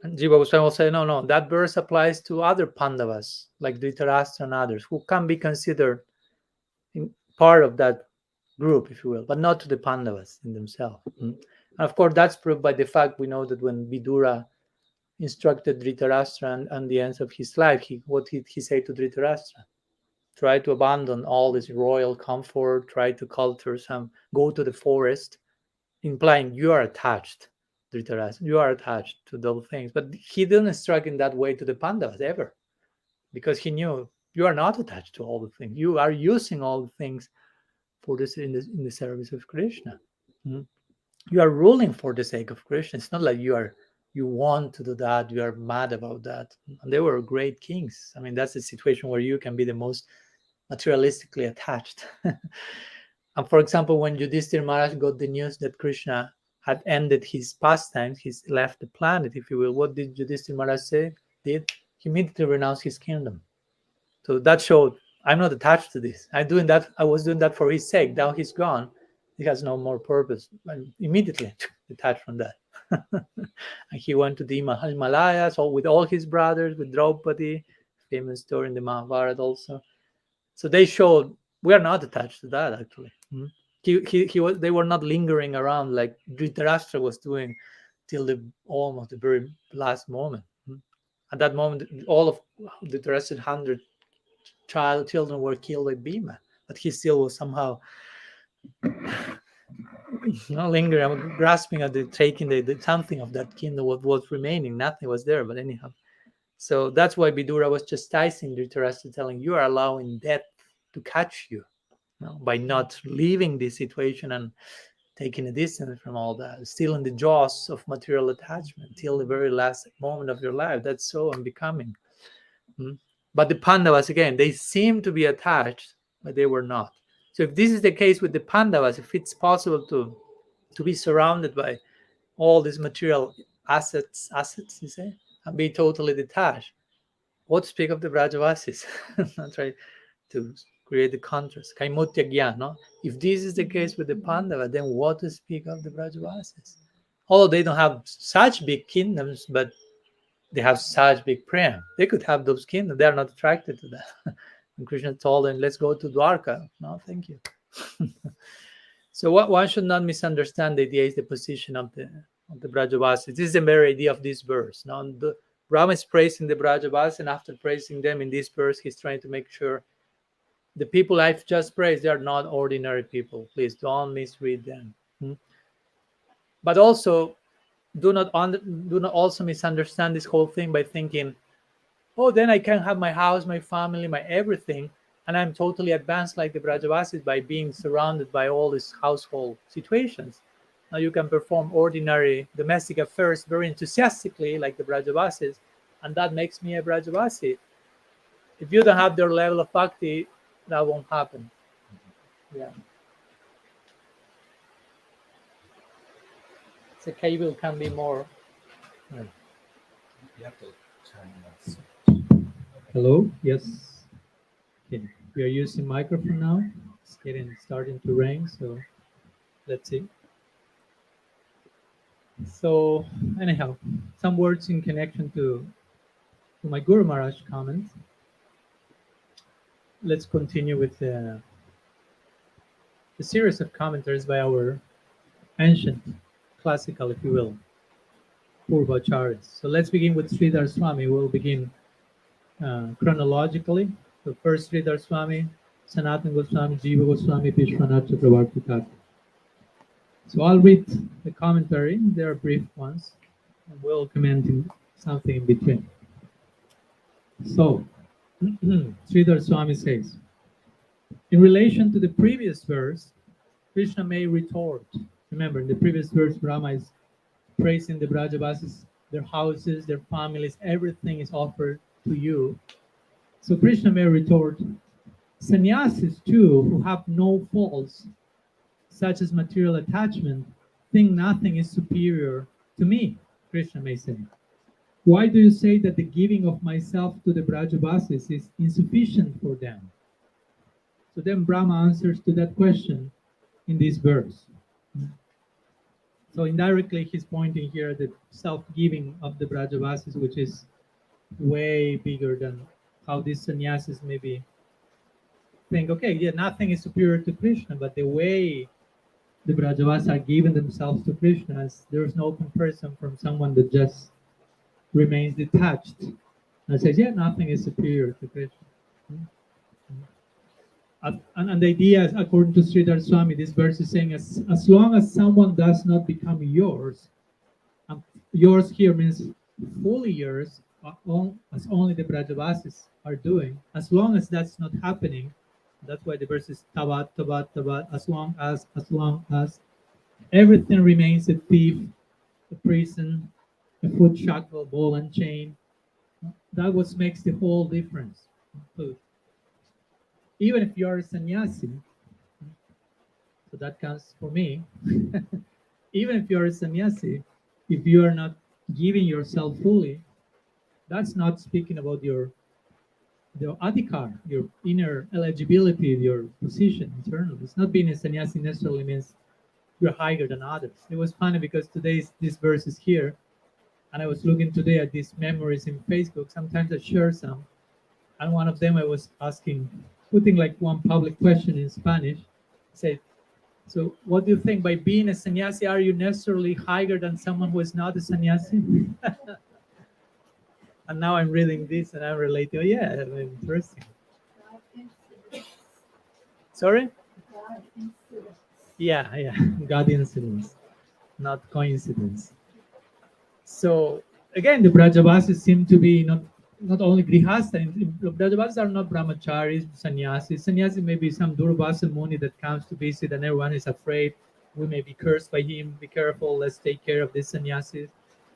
Jiva Goswami will say, no, that verse applies to other Pandavas, like Dhritarashtra and others, who can be considered part of that group, if you will, but not to the Pandavas in themselves. And of course, that's proved by the fact we know that when Vidura instructed Dhritarashtra and the end of his life, what did he say to Dhritarashtra? Try to abandon all this royal comfort, try to culture go to the forest, implying you are attached, Dhritarashtra, you are attached to those things. But he didn't instruct in that way to the Pandavas ever, because he knew you are not attached to all the things. You are using all the things for this in the service of Krishna. you are ruling for the sake of Krishna. It's not like you want to do that, you are mad about that. And they were great kings. I mean, that's a situation where you can be the most materialistically attached. And for example, when Yudhishthira Maharaj got the news that Krishna had ended his pastimes, he's left the planet, if you will, what did Yudhishthira Maharaj say? He immediately renounced his kingdom. So that showed, I'm not attached to this. I was doing that for his sake. Now he's gone. He has no more purpose. And immediately detached from that. And he went to the Himalayas with all his brothers, with Draupadi, famous story in the Mahabharata also. So they showed we are not attached to that actually. They were not lingering around like Dhritarashtra was doing till almost the very last moment. At that moment, all of the rest 100 children were killed by Bhima, but he still was somehow lingering, grasping at taking the something of that kingdom, what was remaining. Nothing was there, but anyhow. So that's why Vidura was chastising Dhritarashtra, telling you are allowing death to catch you, by not leaving this situation and taking a distance from all that, still in the jaws of material attachment till the very last moment of your life. That's so unbecoming. But the Pandavas, again, they seem to be attached, but they were not. So if this is the case with the Pandavas, if it's possible to be surrounded by all these material assets, you say, and be totally detached, what to speak of the Brajavasis? That's right, to create the contrast. Kaimotya Gyan, no? If this is the case with the Pandava, then what to speak of the Brajavasis? Although they don't have such big kingdoms, but they have such big prem. They could have those kingdoms. They are not attracted to that. And Krishna told them, let's go to Dwarka. No, thank you. So one should not misunderstand the idea is the position of the Brajavasis. This is the very idea of this verse. Now, Brahma is praising the Brajavasis, and after praising them in this verse, he's trying to make sure the people I've just praised, they are not ordinary people. Please don't misread them. But also, do not also misunderstand this whole thing by thinking, oh, then I can have my house, my family, my everything, and I'm totally advanced like the Brajavasis by being surrounded by all these household situations. Now you can perform ordinary domestic affairs very enthusiastically like the Brajavasis, and that makes me a Brajavasi. If you don't have their level of bhakti, that won't happen. Yeah. The cable can be more. You have to turn that. Hello? Yes. Okay. We are using microphone now. It's starting to ring, so let's see. So anyhow, some words in connection to my Guru Maharaj comment. Let's continue with the series of commentaries by our ancient, classical, if you will, Purvacharyas. So let's begin with Sridhar Swami. We'll begin chronologically. So first Sridhar Swami, Sanatana Goswami, Jiva Goswami, Vishwanath Chakravarti Thakur. So I'll read the commentary. There are brief ones, and we'll comment something in between. So Sridhar Swami says, in relation to the previous verse, Krishna may retort. Remember, in the previous verse, Brahma is praising the Brajavasis, their houses, their families, everything is offered to you. So Krishna may retort, sannyasis too, who have no faults, such as material attachment, think nothing is superior to me, Krishna may say. Why do you say that the giving of myself to the Brajavasis is insufficient for them? So then Brahma answers to that question in this verse. So indirectly, he's pointing here at the self-giving of the Brajavasis, which is way bigger than how these sannyasis maybe think, okay, yeah, nothing is superior to Krishna, but the way the Brajavasis are giving themselves to Krishna, there's no comparison from someone that just remains detached and says, yeah, nothing is superior to Krishna. And the idea, according to Sridhar Swami, this verse is saying, as long as someone does not become yours, and yours here means fully yours, as only the Brajavasis are doing, as long as that's not happening, that's why the verse is tavat, tavat, tavat, as long as, Everything remains a thief, a prison, a foot shackle, ball and chain. That what makes the whole difference. So even if you are a sannyasi, so that counts for me. Even if you are a sannyasi, if you are not giving yourself fully, that's not speaking about your adhikar, your inner eligibility, your position internally. It's not being a sannyasi necessarily means you're higher than others. It was funny because today's this verse is here, and I was looking today at these memories in Facebook. Sometimes I share some, and one of them I was asking, putting like one public question in Spanish. I said, so what do you think by being a sannyasi, are you necessarily higher than someone who is not a sannyasi? And now I'm reading this and I'm relating, oh yeah, interesting. Sorry? Yeah, God incidents, not coincidence. So again, the Brajavasis seem to be not only grihasta. Brajavasis are not brahmacharis, sannyasis. Sannyasi may be some Durvasa Muni that comes to visit and everyone is afraid. We may be cursed by him. Be careful. Let's take care of these sannyasis,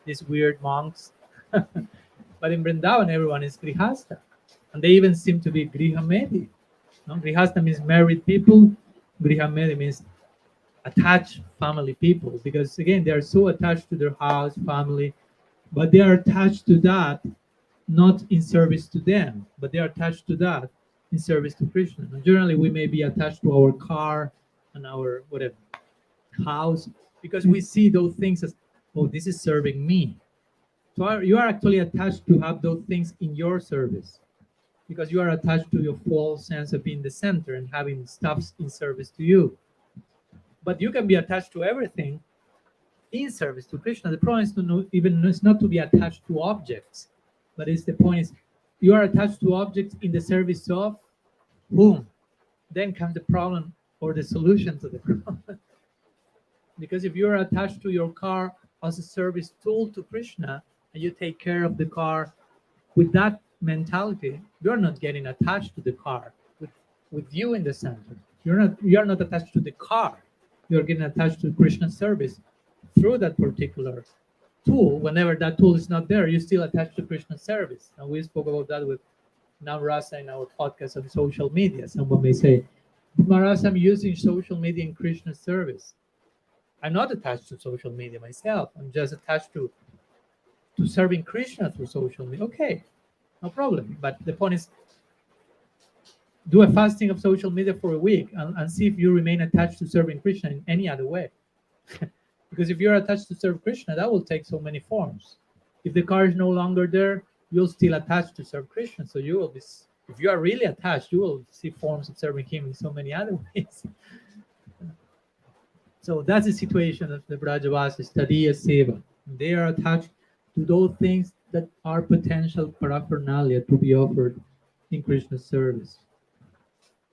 these weird monks. But in Vrindavan, everyone is grihasta. And they even seem to be grihamedi. No? Grihasta means married people. Grihamedi means attached family people, because again they are so attached to their house, family, but they are attached to that not in service to them, but they are attached to that in service to Krishna. And generally we may be attached to our car and our whatever house because we see those things as, oh, this is serving me. So you are actually attached to have those things in your service because you are attached to your false sense of being the center and having stuff in service to you. But you can be attached to everything in service to Krishna. The problem is to know, even it's not to be attached to objects, but it's the point is you are attached to objects in the service of whom? Then comes the problem or the solution to the problem. Because if you are attached to your car as a service tool to Krishna and you take care of the car with that mentality, you're not getting attached to the car with you in the center. You're not attached to the car. You're getting attached to Krishna's service through that particular tool. Whenever that tool is not there, you're still attached to Krishna's service. And we spoke about that with Namrasa in our podcast on social media. Someone may say, Maharaj, I'm using social media in Krishna's service. I'm not attached to social media myself. I'm just attached to serving Krishna through social media. Okay, no problem. But the point is, do a fasting of social media for a week and see if you remain attached to serving Krishna in any other way. Because if you're attached to serve Krishna, that will take so many forms. If the car is no longer there, you'll still attach to serve Krishna. So you will be, if you are really attached, you will see forms of serving him in so many other ways. So that's the situation of the Brajavasis, Tadiya Seva. They are attached to those things that are potential paraphernalia to be offered in Krishna's service.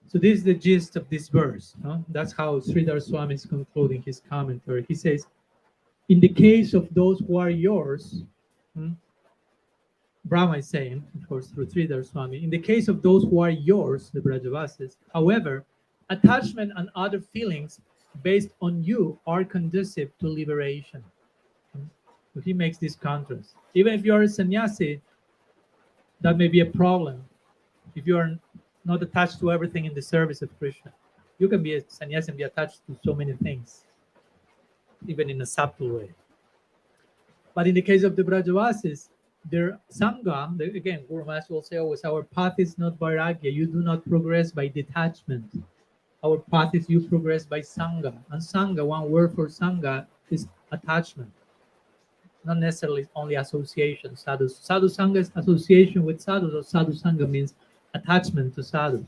So this is the gist of this verse. No? That's how Sridhar Swami is concluding his commentary. He says, in the case of those who are yours, Brahma is saying, of course, through Sridhar Swami, in the case of those who are yours, the Brajavasis, however, attachment and other feelings based on you are conducive to liberation. So he makes this contrast. Even if you are a sannyasi, that may be a problem. If you are not attached to everything in the service of Krishna, you can be a sannyasi and be attached to so many things, even in a subtle way. But in the case of the Brajavasis, their Sangha, again, Guru Maharaj will say always, our path is not Vairagya. You do not progress by detachment. Our path is you progress by Sangha. And Sangha, one word for Sangha, is attachment. Not necessarily only association. Sadhu Sangha is association with sadhus, or Sadhu Sangha means attachment to sadhus,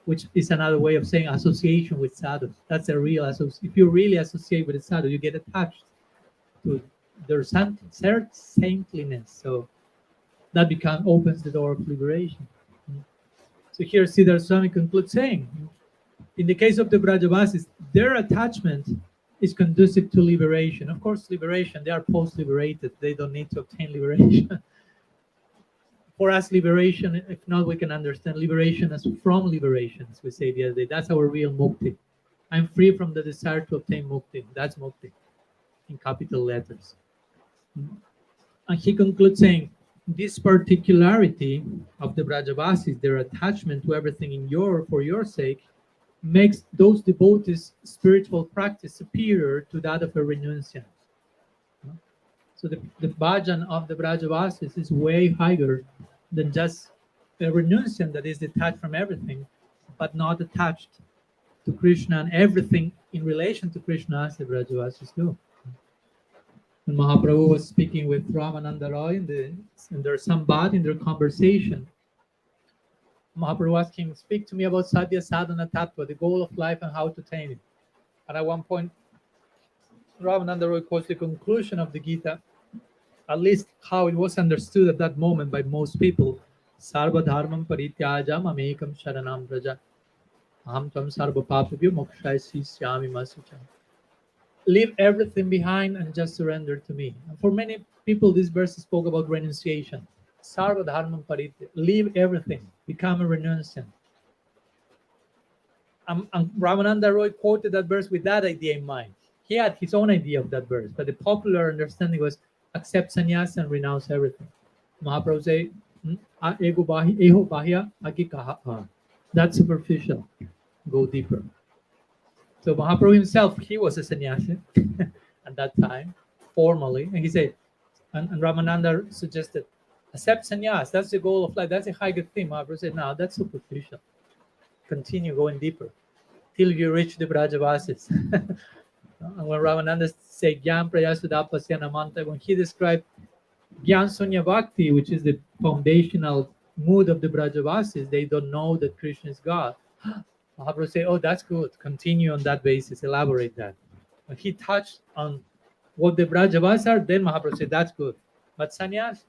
which is another way of saying association with sadhus. That's a real association. If you really associate with a sadhu, you get attached to their saintliness. So that opens the door of liberation. So here Siddhartha Swami concludes saying, in the case of the Brajavasis, their attachment is conducive to liberation. Of course, liberation, they are post-liberated. They don't need to obtain liberation. For us, liberation, if not, we can understand liberation as from liberation, as we say the other day. That's our real mukti. I'm free from the desire to obtain mukti. That's mukti in capital letters. And he concludes saying, this particularity of the Brajavasis, their attachment to everything for your sake, makes those devotees' spiritual practice superior to that of a renunciant. So the bhajan of the Brajavasis is way higher than just a renunciant that is detached from everything, but not attached to Krishna and everything in relation to Krishna as the Brajavasis do. When Mahaprabhu was speaking with Ramananda Roy in their samvad, in their conversation, Mahaprabhu asked him, speak to me about Sadhya Sadhana Tattva, the goal of life and how to attain it. And at one point, Ramananda Roy quotes the conclusion of the Gita, at least how it was understood at that moment by most people. Sarva dharmam parityajam amekam sharanam braja. Aham tam sarva papabhyo mokshai syami masucha. Leave everything behind and just surrender to me. And for many people, this verse spoke about renunciation. Sarva dharmam paritya. Leave everything. Become a renunciant. And Ramananda Roy quoted that verse with that idea in mind. He had his own idea of that verse, but the popular understanding was accept sannyas and renounce everything. Mahaprabhu say, ego eho bahya agi kaha. That's superficial. Go deeper. So Mahaprabhu himself, he was a sannyasi at that time, formally. And he said, and Ramananda suggested, accept sannyas. That's the goal of life. That's a high good thing. Mahaprabhu said, no, that's superficial. Continue going deeper till you reach the Brajavasis. And when Ramananda said Gyan Prayasudapasya Namanta, when he described Gyan Sunya Bhakti, which is the foundational mood of the Brajavasis, they don't know that Krishna is God. Mahaprabhu said, oh, that's good. Continue on that basis. Elaborate that. When he touched on what the Brajavasis are, then Mahaprabhu said, that's good. But sannyas,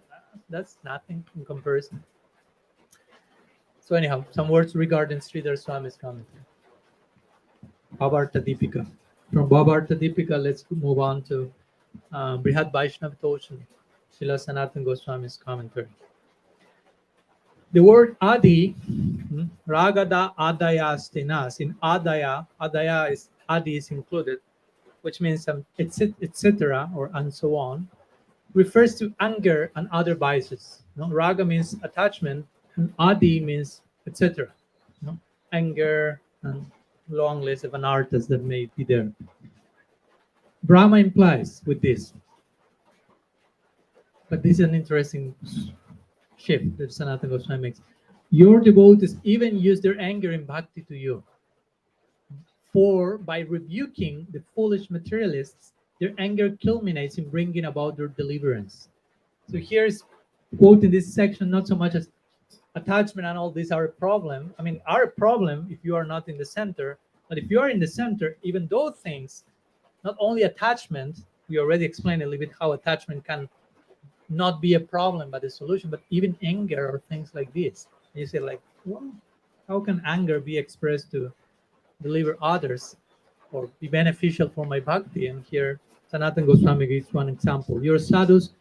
that's nothing in comparison. So anyhow, some words regarding Sridhar Swami's commentary. Bhavarta Deepika. From Bhavarta Deepika, let's move on to Brihad Vaishnav Toshan, Srila Sanatana Goswami's commentary. The word Adi, Ragada Adaya Stenas, in Adaya is Adi is included, which means etc. or and so on, refers to anger and other vices. Raga means attachment, and Adi means etc. Anger and long list of anarthas that may be there. Brahma implies with this, but this is an interesting shift that Sanatana Goswami makes. Your devotees even use their anger in bhakti to you. For by rebuking the foolish materialists, their anger culminates in bringing about their deliverance. So here's quote in this section, not so much as attachment and all these are a problem. I mean, are a problem if you are not in the center, but if you are in the center, even those things, not only attachment, we already explained a little bit how attachment can not be a problem but a solution, but even anger or things like this. You say like, well, how can anger be expressed to deliver others or be beneficial for my bhakti? And here Sanatana Goswami gives one example. Your sadhus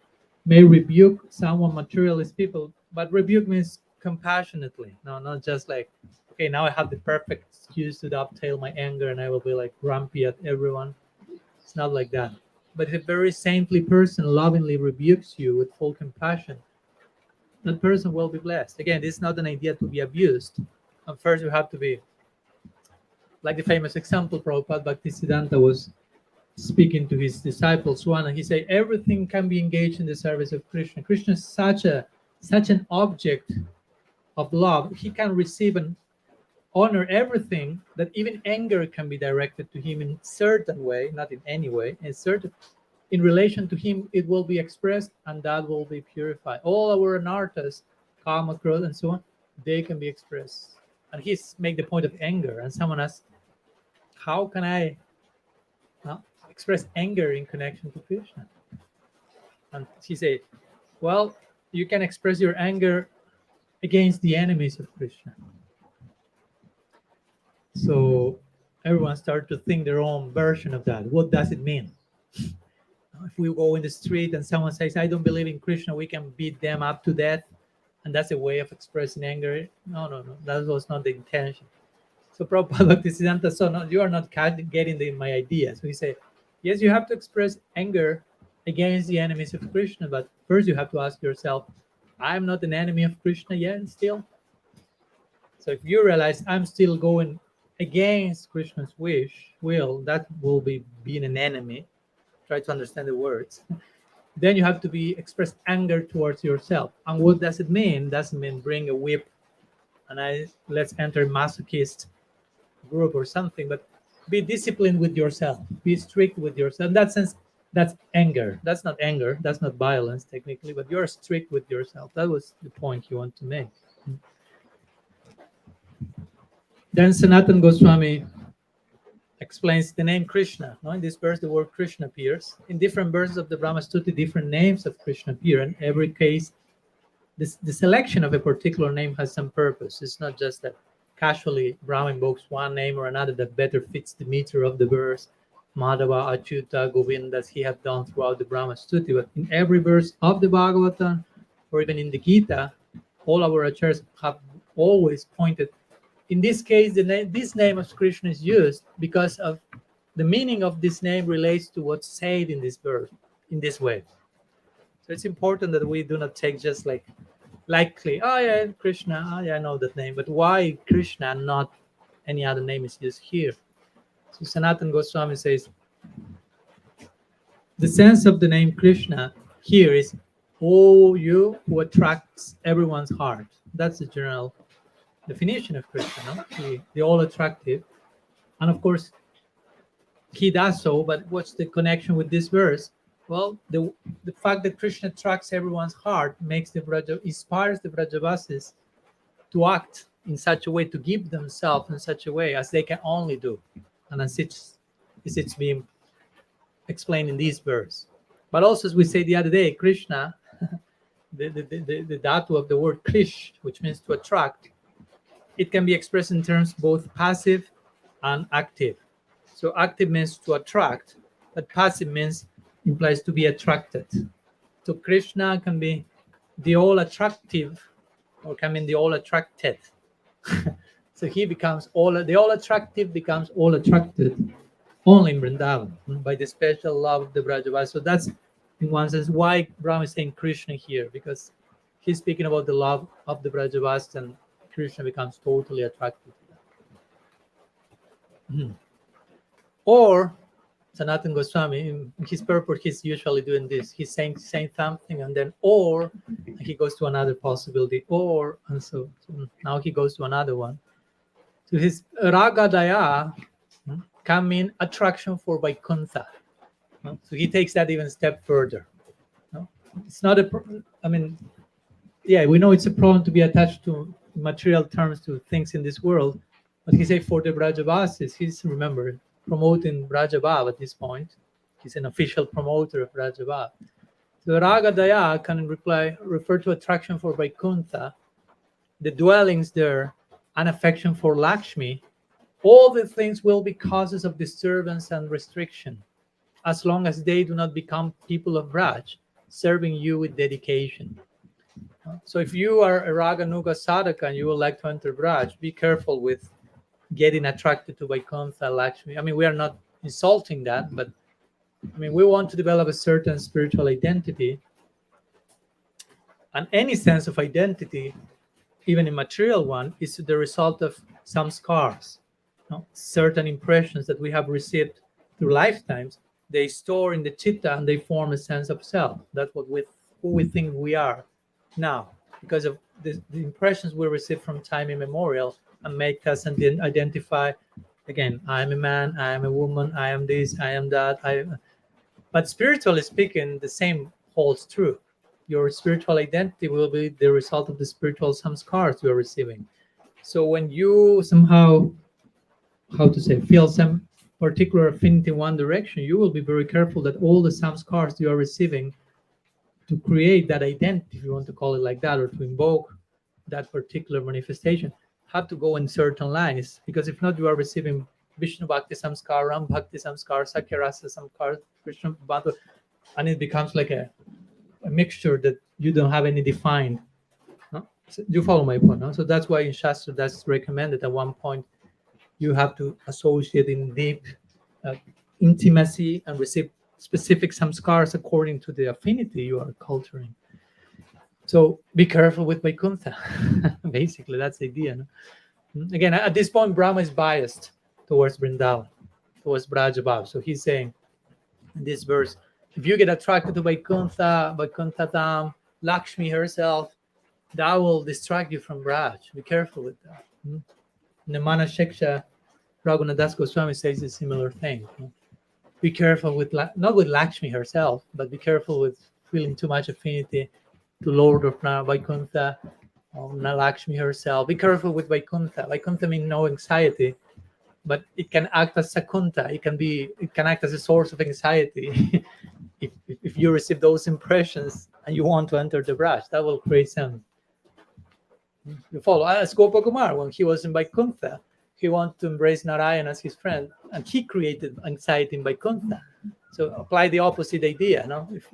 may rebuke someone, materialist people, but rebuke means compassionately. No, not just like, okay, now I have the perfect excuse to dovetail my anger and I will be like grumpy at everyone. It's not like that. But if a very saintly person lovingly rebukes you with full compassion, that person will be blessed. Again, this is not an idea to be abused. And first you have to be, like the famous example Prabhupada Bhaktisiddhanta was speaking to his disciple Swana. He said, everything can be engaged in the service of Krishna. Krishna is such an object of love. He can receive and honor everything, that even anger can be directed to him in certain way, not in any way, in relation to him, it will be expressed and that will be purified. All our anarthas, kama, krodha, and so on, they can be expressed. And he's make the point of anger, and someone asks, how can I express anger in connection to Krishna? And he said, well, you can express your anger against the enemies of Krishna. So everyone started to think their own version of that. What does it mean? If we go in the street and someone says, I don't believe in Krishna, we can beat them up to death. And that's a way of expressing anger. No. That was not the intention. So Prabhupada Bhaktisiddhanta, so no, you are not getting my idea. So he said, yes, you have to express anger against the enemies of Krishna, but first you have to ask yourself, I'm not an enemy of Krishna yet still. So if you realize I'm still going against Krishna's will, that will be being an enemy. Try to understand the words. Then you have to express anger towards yourself. And what does it mean? Doesn't mean bring a whip and let's enter masochist group or something, but be disciplined with yourself. Be strict with yourself. In that sense, that's anger. That's not anger. That's not violence technically, but you're strict with yourself. That was the point you want to make. Then Sanatana Goswami explains the name Krishna. No? In this verse, the word Krishna appears. In different verses of the Brahma-stuti, different names of Krishna appear. In every case, the selection of a particular name has some purpose. It's not just that casually Brahma invokes one name or another that better fits the meter of the verse, Madhava, Achyuta, Govinda, as he have done throughout the Brahma-stuti. But in every verse of the Bhagavatam, or even in the Gita, all our acharyas have always pointed. In this case, this name of Krishna is used because of the meaning of this name relates to what's said in this verse, in this way. So it's important that we do not take just likely, oh yeah, Krishna, oh yeah, I know that name, but why Krishna and not any other name is used here? So Sanatana Goswami says, the sense of the name Krishna here is, oh, you who attracts everyone's heart. That's the general definition of Krishna, no? The all attractive. And of course, he does so, but what's the connection with this verse? Well, the fact that Krishna attracts everyone's heart inspires the Brajavasis to act in such a way, to give themselves in such a way as they can only do. And as it's being explained in this verse. But also, as we said the other day, Krishna, the dhatu of the word krish, which means to attract, it can be expressed in terms both passive and active. So active means to attract, but passive implies to be attracted. So Krishna can be the all attractive, or can mean the all attracted. So he becomes the all attractive becomes all attracted only in Vrindavan by the special love of the Brajavas. So that's in one sense why Brahma is saying Krishna here, because he's speaking about the love of the Brajavas, and Krishna becomes totally attracted to that. Or Sanatana Goswami, in his purport, he's usually doing this. He's saying something, and then and he goes to another possibility, and so now he goes to another one. So his raga daya can mean attraction for Vaikuntha. So he takes that even a step further. It's not we know it's a problem to be attached to material terms, to things in this world, but he said for the Brajavasis, he's promoting Brajabhav at this point. He's an official promoter of Brajabhav. So Raga Daya can refer to attraction for Vaikuntha, the dwellings there, and affection for Lakshmi. All the things will be causes of disturbance and restriction, as long as they do not become people of Braj, serving you with dedication. So if you are a Raga Nuga Sadhaka and you would like to enter Braj, be careful with getting attracted to Vaikuntha, Lakshmi. We are not insulting that, but we want to develop a certain spiritual identity. And any sense of identity, even a material one, is the result of some scars. Certain impressions that we have received through lifetimes, they store in the chitta and they form a sense of self. That's who we think we are now, because of the impressions we receive from time immemorial, and make us identify, again, I am a man, I am a woman, I am this, I am that. But spiritually speaking, the same holds true. Your spiritual identity will be the result of the spiritual samskars you are receiving. So when you somehow, feel some particular affinity in one direction, you will be very careful that all the samskars you are receiving to create that identity, if you want to call it like that, or to invoke that particular manifestation, have to go in certain lines, because if not, you are receiving Vishnu Bhakti Samskar, Ram Bhakti Samskar, Sakyarasa Samskar, Krishna Bhakti, and it becomes like a mixture that you don't have any defined. No? So you follow my point, no? So that's why in Shastra that's recommended at one point. you have to associate in deep intimacy and receive specific samskars according to the affinity you are culturing. So be careful with Vaikuntha. Basically, that's the idea. No? Again, at this point, Brahma is biased towards Vrindavan, towards Brajabhav. So he's saying in this verse, if you get attracted to Vaikuntha, Vaikuntha Dham, Lakshmi herself, that will distract you from Braj. Be careful with that. In the Mana Shiksha, Raghunadas Goswami says a similar thing. Be careful with, not with Lakshmi herself, but be careful with feeling too much affinity to Lord of Vaikuntha, Lakshmi herself. Be careful with Vaikuntha. Vaikuntha means no anxiety, but it can act as Sakunta. It can act as a source of anxiety. if you receive those impressions and you want to enter the Braj, that will create some. You follow. As Gopakumar, when he was in Vaikuntha, he wanted to embrace Narayan as his friend, and he created anxiety in Vaikuntha. So apply the opposite idea. No? If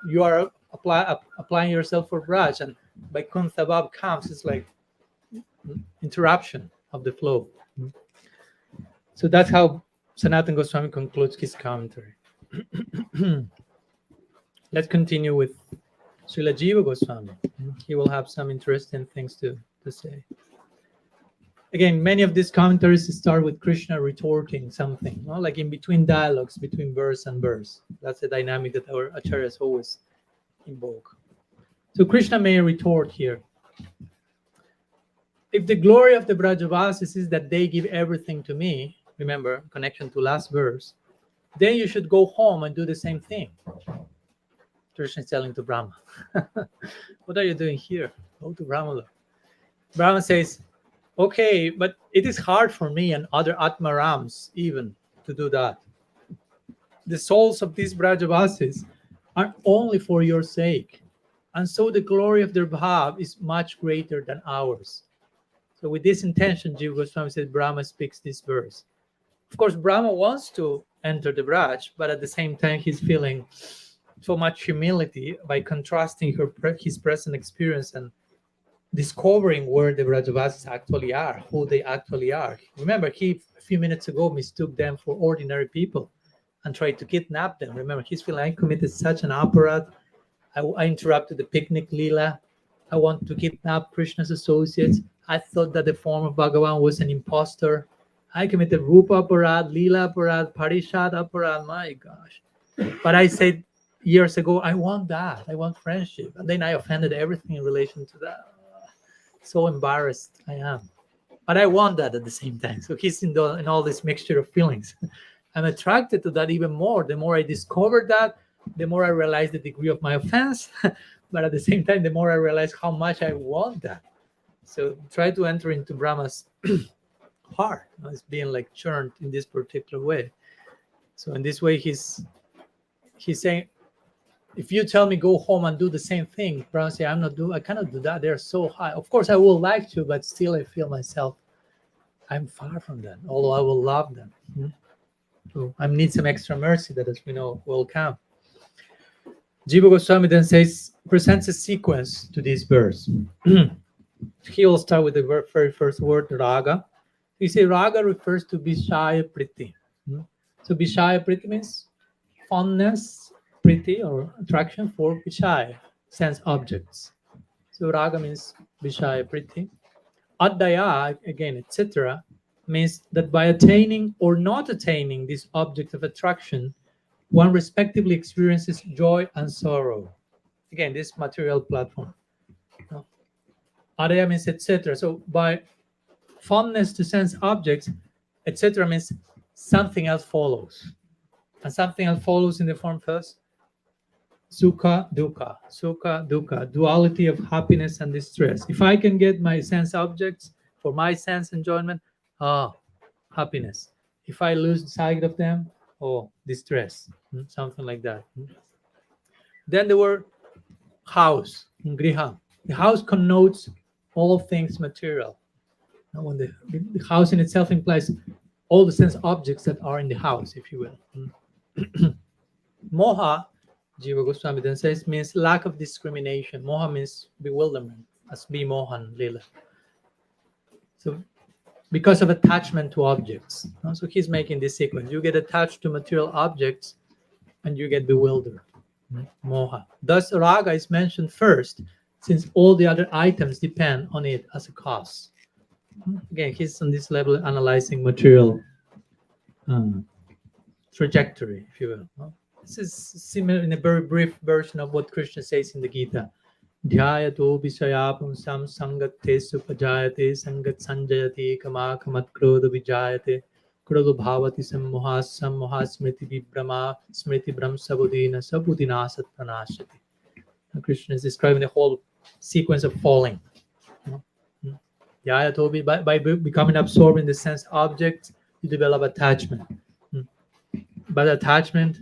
you are applying yourself for Braj and Vaikuntha Bhav comes, it's like interruption of the flow. So that's how Sanatana Goswami concludes his commentary. Let's continue with Srila Jiva Goswami. He will have some interesting things to say. Again, many of these commentaries start with Krishna retorting something, no? Like in between dialogues, between verse and verse. That's the dynamic that our acharyas always invoke. So Krishna may retort here. If the glory of the Brajavasis is that they give everything to me, remember, connection to last verse, then you should go home and do the same thing. Krishna is telling to Brahma. What are you doing here? Go to Brahma. Brahma says, okay, but it is hard for me and other Atmarams even to do that. The souls of these Brajavasis are only for your sake. And so the glory of their bhav is much greater than ours. So with this intention, Jiva Goswami said, Brahma speaks this verse. Of course, Brahma wants to enter the Braj, but at the same time, he's feeling so much humility by contrasting his present experience and discovering where the Brajavasis actually are, who they actually are. Remember, he, a few minutes ago, mistook them for ordinary people and tried to kidnap them. Remember, he's feeling, I committed such an aparadh. I interrupted the picnic lila. I want to kidnap Krishna's associates. I thought that the form of Bhagavan was an imposter. I committed Rupa aparadh, Lila aparadh, Parishad aparadh. My gosh. But I said years ago, I want that. I want friendship. And then I offended everything in relation to that. So embarrassed I am. But I want that at the same time. So he's in all this mixture of feelings. I'm attracted to that even more. The more I discover that, the more I realize the degree of my offense. But at the same time, the more I realize how much I want that. So try to enter into Brahma's heart. It's being like churned in this particular way. So in this way, he's saying, if you tell me go home and do the same thing, Brahma say, I cannot do that. They're so high. Of course, I would like to, but still I feel myself, I'm far from them, although I will love them. So I need some extra mercy that, as we know, will come. Jiva Goswami then presents a sequence to this verse. He will start with the very first word, raga. He says raga refers to Vishaya Priti. So Vishaya Priti means fondness, Priti or attraction for Vishaya, sense objects. So raga means Vishaya Priti. Adaya, again, etc., means that by attaining or not attaining this object of attraction, one respectively experiences joy and sorrow. Again, this material platform. Adaya means etc. So by fondness to sense objects, etc. means something else follows. And something else follows in the form first. Sukha, dukkha, duality of happiness and distress. If I can get my sense objects for my sense enjoyment, happiness. If I lose sight of them, distress. Something like that. Then the word house, griha. The house connotes all things material. Now, when the house in itself implies all the sense objects that are in the house, if you will. Moha, Jiva Goswami then says, means lack of discrimination. Moha means bewilderment, as B. Mohan Lila. So because of attachment to objects. So he's making this sequence. You get attached to material objects and you get bewildered. Moha. Thus, raga is mentioned first, since all the other items depend on it as a cause. Again, he's on this level analyzing material trajectory, if you will. This is similar in a very brief version of what Krishna says in the Gita. Dhyayato vishayapam sam sangatesu pajayate sangat sanjayate kama kamat krodha vijayate krodha bhavati sammoha smriti vibrama smriti brahm sabudina sabudinasat pranashati. Krishna is describing the whole sequence of falling. Dhyayato, by becoming absorbed in the sense objects, you develop attachment. But attachment,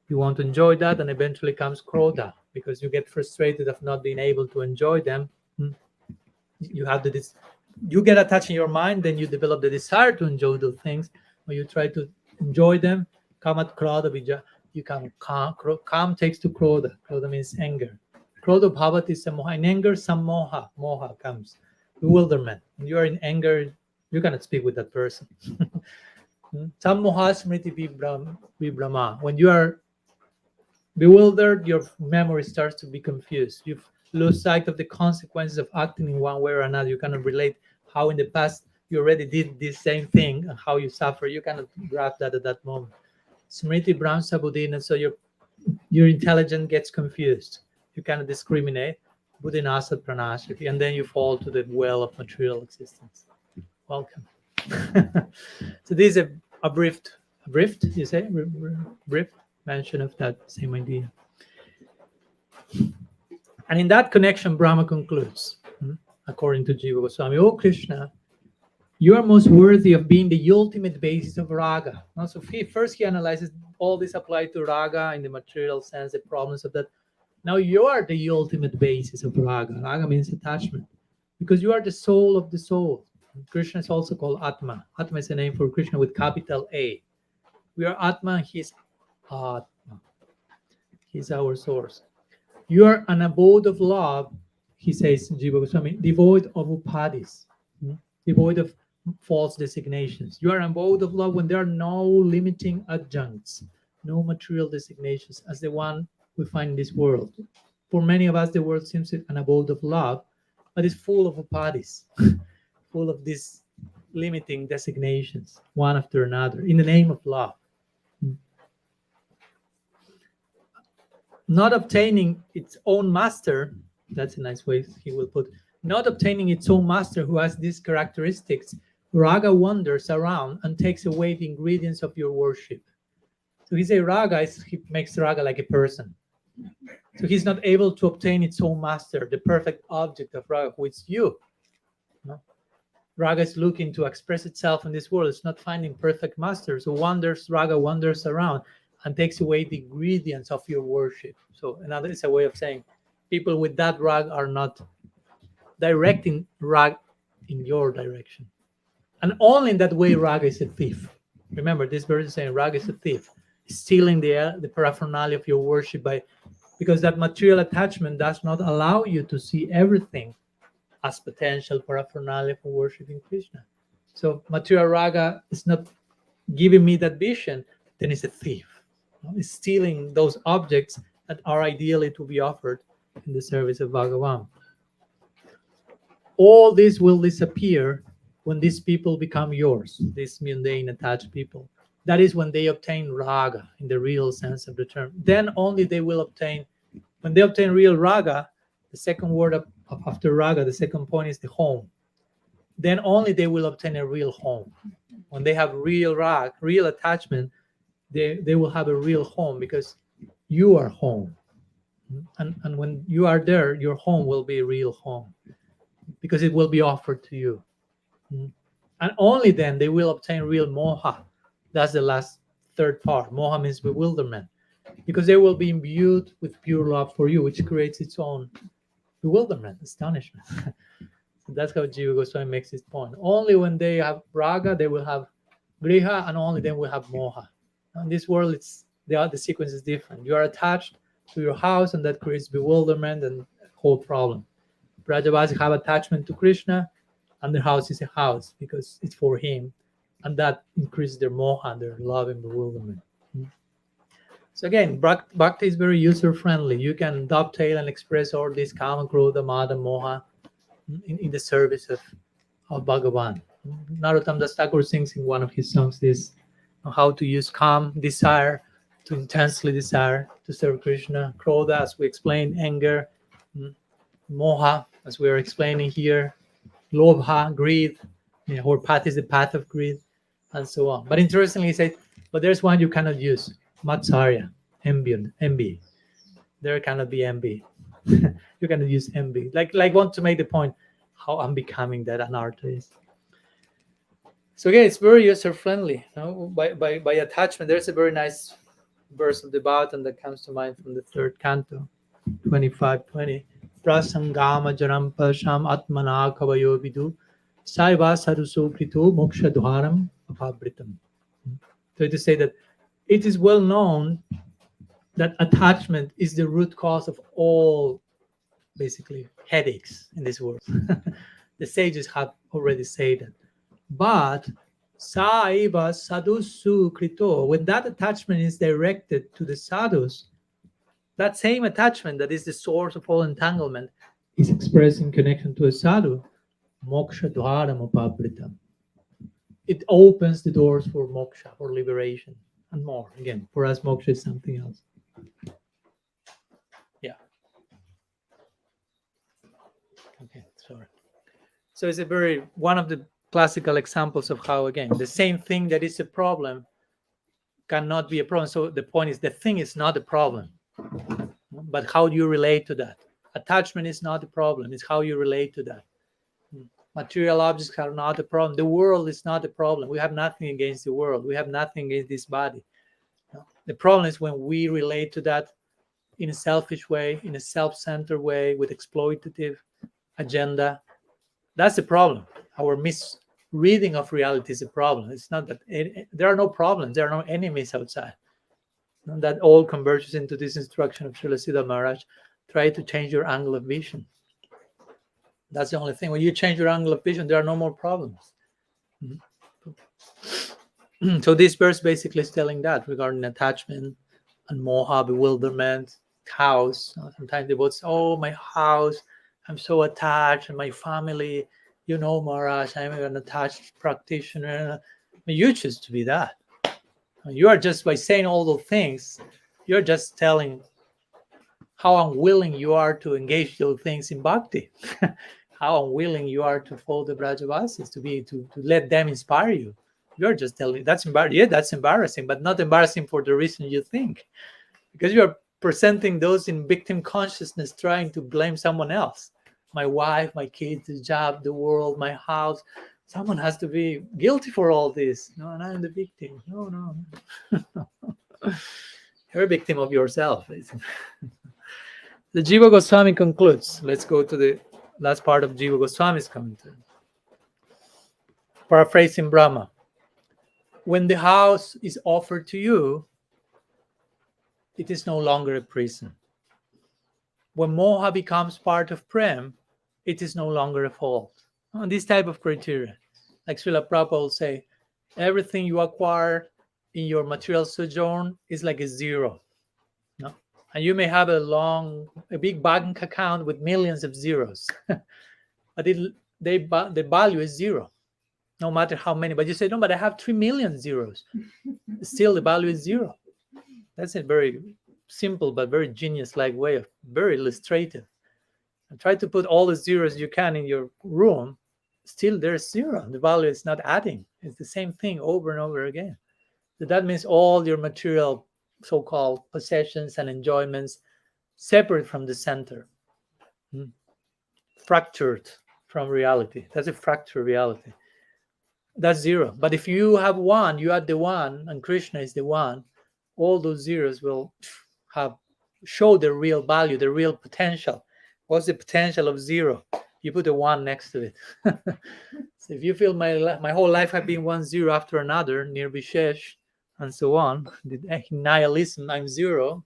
you want to enjoy that, and eventually comes krodha, because you get frustrated of not being able to enjoy them. You have you get attached in your mind, then you develop the desire to enjoy those things, or you try to enjoy them. Kamat krodha vijaya, you come calm takes to krodha. Krodha means anger. Krodha bhavati sammoha. In anger, moha comes. Bewilderment. When you are in anger, you cannot speak with that person. Sammoha smriti vibrama. When you are bewildered, your memory starts to be confused. You lose sight of the consequences of acting in one way or another. You cannot relate how in the past you already did this same thing and how you suffer. You cannot grasp that at that moment. Smriti brahm sabudina. So your intelligence gets confused. You cannot discriminate. Buddhinasat pranashati. And then you fall to the well of material existence. Welcome. So this is a brief, you say? Brief mention of that same idea. And in that connection, Brahma concludes, according to Jiva Goswami, "O Krishna, you are most worthy of being the ultimate basis of raga." So first he analyzes all this applied to raga in the material sense, the problems of that. Now you are the ultimate basis of raga. Raga means attachment, because you are the soul of the soul. Krishna is also called Atma. Atma is a name for Krishna with capital A. We are Atma, he's Atma. He's our source. You are an abode of love, he says, Jiva Goswami, devoid of upadhis, devoid of false designations. You are an abode of love when there are no limiting adjuncts, no material designations, as the one we find in this world. For many of us, the world seems an abode of love, but it's full of upadhis, full of these limiting designations, one after another, in the name of love. Not obtaining its own master, that's a nice way he will put, not obtaining its own master who has these characteristics, raga wanders around and takes away the ingredients of your worship. So he says raga, he makes raga like a person. So he's not able to obtain its own master, the perfect object of raga, who is you. No? Raga is looking to express itself in this world. It's not finding perfect master. So raga wanders around and takes away the ingredients of your worship. So another is a way of saying people with that rag are not directing rag in your direction. And only in that way rag is a thief. Remember, this verse is saying rag is a thief, stealing the paraphernalia of your worship because that material attachment does not allow you to see everything as potential paraphernalia for worshiping Krishna. So material raga is not giving me that vision, then it's a thief. It's stealing those objects that are ideally to be offered in the service of Bhagavan. All this will disappear when these people become yours, these mundane attached people. That is when they obtain raga in the real sense of the term. Then only they will obtain, when they obtain real raga, the second word after raga, the second point is the home. Then only they will obtain a real home. When they have real rag, real attachment, they will have a real home because you are home. And when you are there, your home will be a real home because it will be offered to you. And only then they will obtain real moha. That's the last third part. Moha means bewilderment, because they will be imbued with pure love for you, which creates its own bewilderment, astonishment. So that's how Jiva Goswami makes his point. Only when they have raga, they will have griha, and only then will have moha. In this world, the sequence is different. You are attached to your house, and that creates bewilderment and whole problem. Brajavasis have attachment to Krishna. and their house is a house because it's for him, and that increases their moha, their love and bewilderment. So again, bhakti is very user-friendly. You can dovetail and express all this kama, krodha, mada, moha in the service of Bhagavan. Narottam Das Thakur sings in one of his songs this, how to use calm, desire, to intensely desire to serve Krishna. Krodha, as we explained, anger. Moha, as we are explaining here. Lobha, greed. Our path is the path of greed, and so on. But interestingly, he says, but there's one you cannot use. Matsarya, envy. There cannot be envy. You cannot use envy. Like want to make the point how unbecoming that an artist is. So again, it's very user friendly. By attachment, there's a very nice verse of the Bhagavatam that comes to mind from the third canto, 25:20. Prasangama jarampa sham atmana kavayo vidu saiva saruso krito moksha dwaram apabritam. So to say that it is well known that attachment is the root cause of all, basically, headaches in this world. The sages have already said that. But saiva sadhusu krito, when that attachment is directed to the sadhus, that same attachment that is the source of all entanglement is expressed in connection to a sadhu, moksha dwaram apabritam. It opens the doors for moksha, for liberation, and more. Again, for us, moksha is something else. Yeah. Okay, sorry. So it's one of the classical examples of how, again, the same thing that is a problem cannot be a problem. So the point is, the thing is not a problem, but how do you relate to that? Attachment is not the problem, it's how you relate to that. Material objects are not a problem. The world is not a problem. We have nothing against the world. We have nothing against this body. The problem is when we relate to that in a selfish way, in a self-centered way, with exploitative agenda. That's the problem. Our misreading of reality is a problem. It's not that there are no problems. There are no enemies outside. And that all converges into this instruction of Srila Siddha Maharaj. Try to change your angle of vision. That's the only thing. When you change your angle of vision, there are no more problems. So this verse basically is telling that regarding attachment and moha, bewilderment, house. Sometimes they both say, oh, my house, I'm so attached, and my family, Maharaj, I'm an attached practitioner. You choose to be that. You are just, by saying all those things, you're just telling how unwilling you are to engage those things in bhakti. How unwilling you are to follow the Brajavasis, to let them inspire you. You're just telling, that's embarrassing. Yeah, that's embarrassing, but not embarrassing for the reason you think. Because you are presenting those in victim consciousness, trying to blame someone else. My wife, my kids, the job, the world, my house. Someone has to be guilty for all this. No, and I'm the victim. No. You're a victim of yourself. The Jiva Goswami concludes. Let's go to the last part of Jiva Goswami's commentary. Paraphrasing Brahma. When the house is offered to you, it is no longer a prison. When moha becomes part of prem, it is no longer a fault. And this type of criteria, like Srila Prabhupada will say, everything you acquire in your material sojourn is like a zero. No? And you may have a big bank account with millions of zeros, but the value is zero, no matter how many. But you say, no, but I have 3 million zeros. Still, the value is zero. That's a very simple but very genius-like way of, very illustrative. And try to put all the zeros you can in your room. Still, there's zero. The value is not adding. It's the same thing over and over again. So that means all your material so-called possessions and enjoyments separate from the center, fractured from reality. That's a fractured reality. That's zero. But if you have one, you add the one, and Krishna is the one, all those zeros will show the real value, the real potential. What's the potential of zero? You put a one next to it. So if you feel my whole life have been 1 0 after another, near Vishesh, and so on, the nihilism, I'm zero.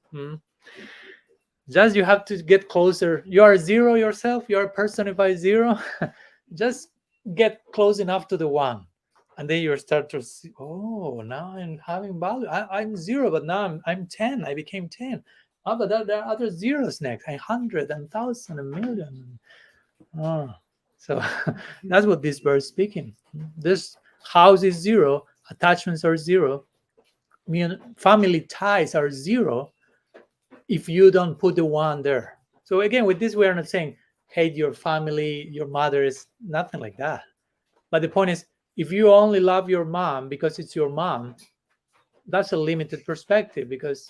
Just you have to get closer. You are zero yourself. You are personified zero. Just get close enough to the one, and then you start to see, oh, now I'm having value. I'm 0, but now I'm 10. I became 10. Oh, but there are other zeros next. 100, 1,000, 1,000,000. Oh, so that's what this verse is speaking. This house is 0, attachments are 0, family ties are 0 if you don't put the one there. So again, with this, we are not saying hate your family, your mother, is nothing like that. But the point is, if you only love your mom because it's your mom, that's a limited perspective, because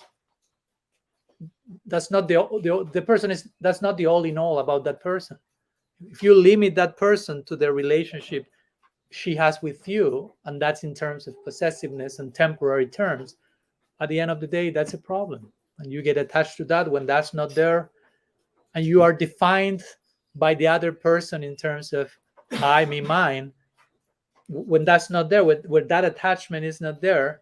that's not the person is, that's not the all in all about that person. If you limit that person to the relationship she has with you, and that's in terms of possessiveness and temporary terms, at the end of the day, that's a problem. And you get attached to that when that's not there, and you are defined by the other person in terms of I, me, mine. When that's not there, where that attachment is not there,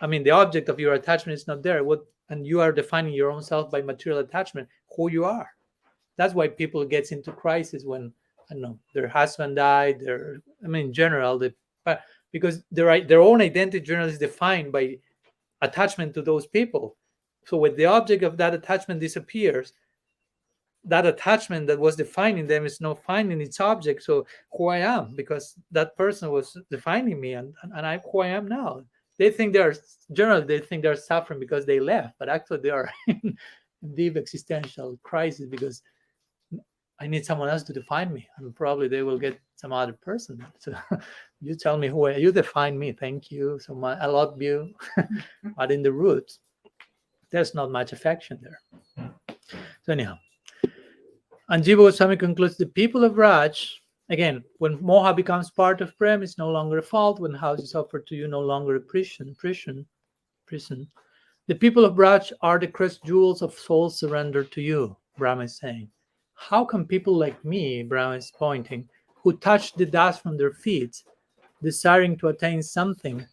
I mean, the object of your attachment is not there, and you are defining your own self by material attachment, who you are. That's why people get into crisis when, I don't know, their husband died, in general, because their own identity generally is defined by attachment to those people. So when the object of that attachment disappears, that attachment that was defining them is not finding its object. So who I am, because that person was defining me, and I'm who I am now. They think they're suffering because they left, but actually they are in deep existential crisis because I need someone else to define me, and probably they will get some other person. So you tell me who you define me. Thank you so much. I love you. But in the roots, there's not much affection there. So anyhow, and Jiva Goswami concludes, the people of Raj, again, when moha becomes part of prem, it's no longer a fault. When house is offered to you, no longer a prison. The people of Raj are the crest jewels of soul surrendered to you, Brahma is saying. How can people like me, Brahma is pointing, who touch the dust from their feet, desiring to attain something,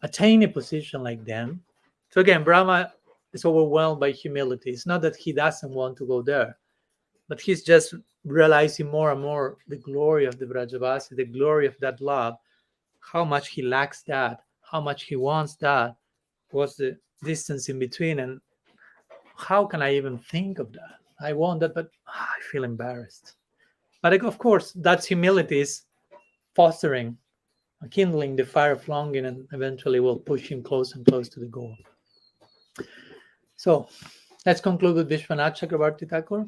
attain a position like them? So again, Brahma is overwhelmed by humility. It's not that he doesn't want to go there, but he's just realizing more and more the glory of the Brajavasi, the glory of that love, how much he lacks that, how much he wants that, what's the distance in between, and how can I even think of that? I want that, but I feel embarrassed. But of course, that's humility is fostering, kindling the fire of longing, and eventually will push him close and close to the goal. So let's conclude with Vishwanath Chakravarti Thakur.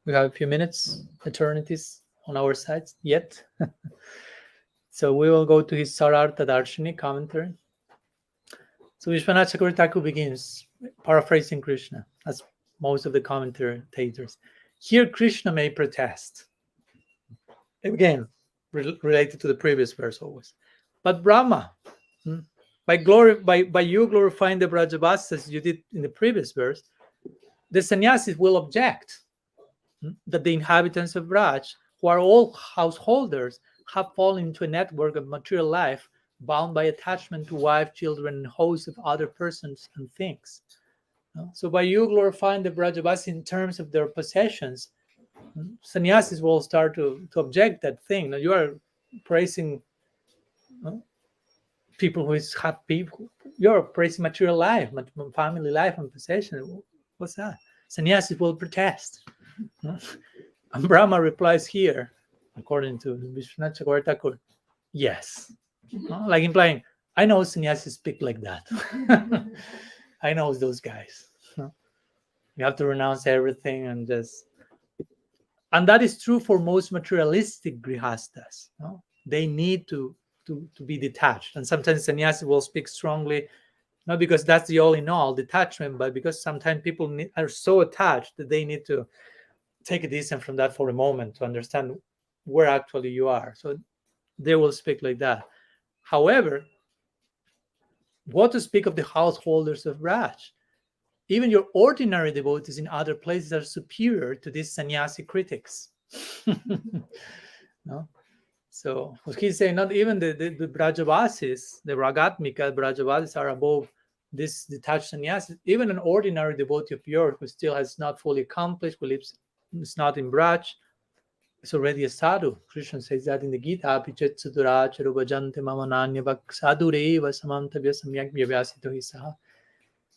We have a few minutes, eternities on our sides yet. So we will go to his Sarartha Darshini commentary. So Vishwanath Chakravarti Thakur begins, paraphrasing Krishna, as most of the commentators. Here Krishna may protest. Again, related to the previous verse always. But Brahma, by you glorifying the Brajavasis as you did in the previous verse, the sannyasis will object that the inhabitants of Braj, who are all householders, have fallen into a network of material life bound by attachment to wife, children, and hosts of other persons and things. So by you glorifying the Brajavasis in terms of their possessions, sannyasis will start to object that thing. Now you are praising people who is happy. You're praising material life, family life, and possession. What's that? Sannyasis will protest. And Brahma replies here, according to Vishwanath Chakravarti Thakur, yes. Like implying, I know sannyasis speak like that. I know those guys. You have to renounce everything and that is true for most materialistic grihastas. They need to be detached, and sometimes sannyasi will speak strongly, not because that's the all in all detachment, but because sometimes people are so attached that they need to take a distance from that for a moment to understand where actually you are. So they will speak like that. However, what to speak of the householders of Raj? Even your ordinary devotees in other places are superior to these sannyasi critics. No? So what he's saying, not even the Brajavasis, the Ragatmika Brajavasis are above this detached sannyasis. Even an ordinary devotee of yours who still has not fully accomplished, who lives, is not in Braj, is already a sadhu. Krishna says that in the Gita, Apichet Sudura Charubhajante Mamananya Vak Sadhureva Samantavya Samyak Vyavasito Hisaha.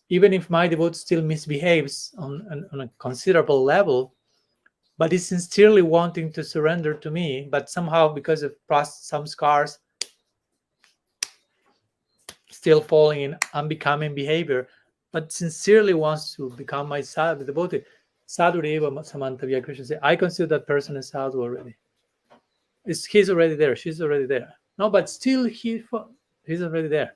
Even if my devotee still misbehaves on a considerable level, but is sincerely wanting to surrender to me, but somehow because of some scars, still falling in unbecoming behavior, but sincerely wants to become my sadhu devotee. Sadhu Deva Samantavya, Krishna says, I consider that person as sadhu already. He's already there, she's already there. No, but still he's already there.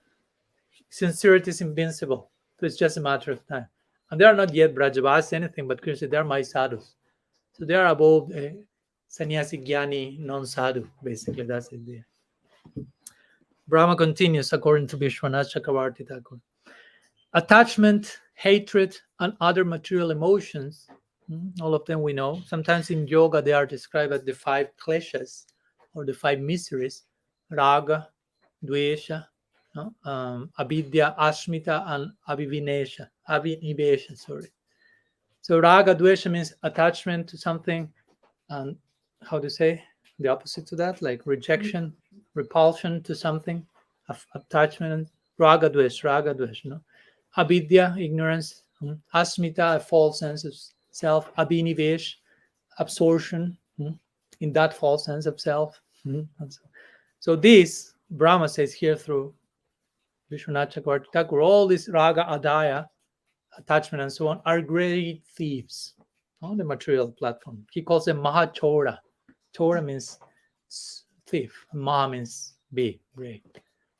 Sincerity is invincible. So it's just a matter of time. And they are not yet Brajavas, anything, but Krishna says, they are my sadhus. So they are above sannyasi, jnani, non-sadhu, basically. That's the idea. Brahma continues according to Vishwanath Chakravarti Thakur. Attachment, hatred, and other material emotions, all of them we know. Sometimes in yoga they are described as the 5 kleshas, or the 5 miseries: raga, dvesha, avidya, asmita, and avinivesha. So raga, dvesha means attachment to something, and how to say the opposite to that, like rejection, repulsion to something, attachment. Raga, dvesh, no? Avidya, ignorance. Asmita, a false sense of self. Abhinivesh, absorption in that false sense of self. So this, Brahma says here through Vishwanath Chakravarti Thakur, all this raga, adaya, attachment, and so on, are great thieves on the material platform. He calls them Mahachora. Chora means thief. Maha means big, great.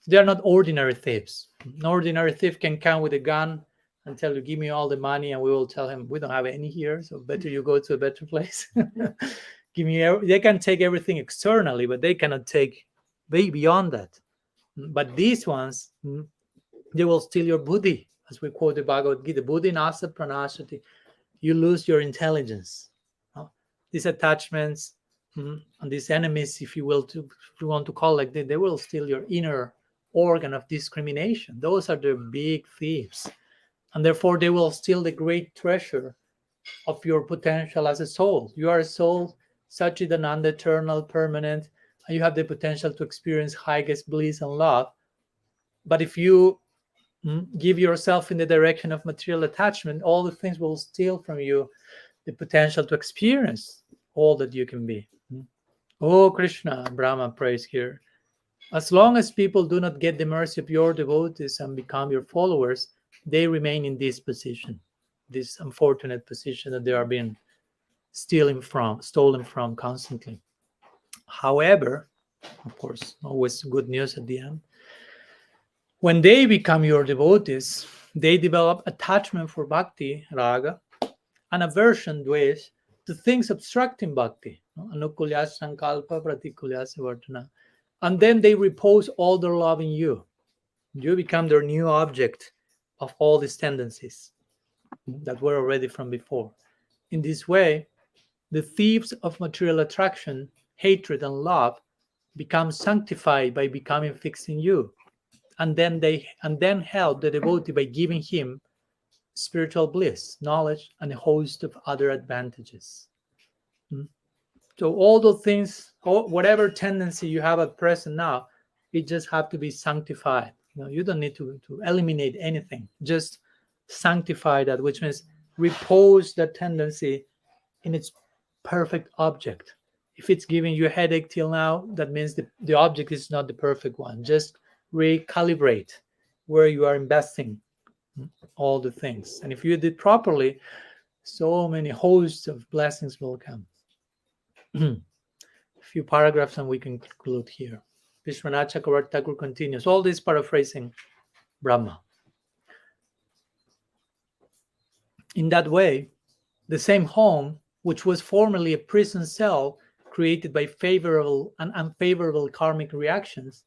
They are not ordinary thieves. An ordinary thief can come with a gun and tell you, give me all the money, and we will tell him, we don't have any here, so better you go to a better place. Give me. They can take everything externally, but they cannot take way beyond that. But these ones, they will steal your buddhi, as we quote the Bhagavad Gita, buddhi nasa pranashati. You lose your intelligence. These attachments and these enemies, if you want to call like that, they will steal your inner organ of discrimination. Those are the big thieves, and therefore they will steal the great treasure of your potential as a soul. You are a soul, Satchidananda, eternal, permanent, and you have the potential to experience highest bliss and love. But if you give yourself in the direction of material attachment, all the things will steal from you the potential to experience all that you can be. Oh Krishna, Brahma prays here. As long as people do not get the mercy of your devotees and become your followers, they remain in this position, this unfortunate position that they are being stolen from constantly. However, of course, always good news at the end. When they become your devotees, they develop attachment for bhakti, raga, and aversion, dvesh, to things obstructing bhakti, anukulya sankalpa pratikulya savartana. And then they repose all their love in you. You become their new object of all these tendencies that were already from before. In this way, the thieves of material attraction, hatred, and love become sanctified by becoming fixed in you, and then help the devotee by giving him spiritual bliss, knowledge, and a host of other advantages. So all those things, whatever tendency you have at present now, it just have to be sanctified. You don't need to eliminate anything. Just sanctify that, which means repose that tendency in its perfect object. If it's giving you a headache till now, that means the object is not the perfect one. Just recalibrate where you are investing all the things. And if you did properly, so many hosts of blessings will come. A few paragraphs and we can conclude here. Vishwanath Chakravarti Thakur continues. All this paraphrasing Brahma. In that way, the same home, which was formerly a prison cell created by favorable and unfavorable karmic reactions,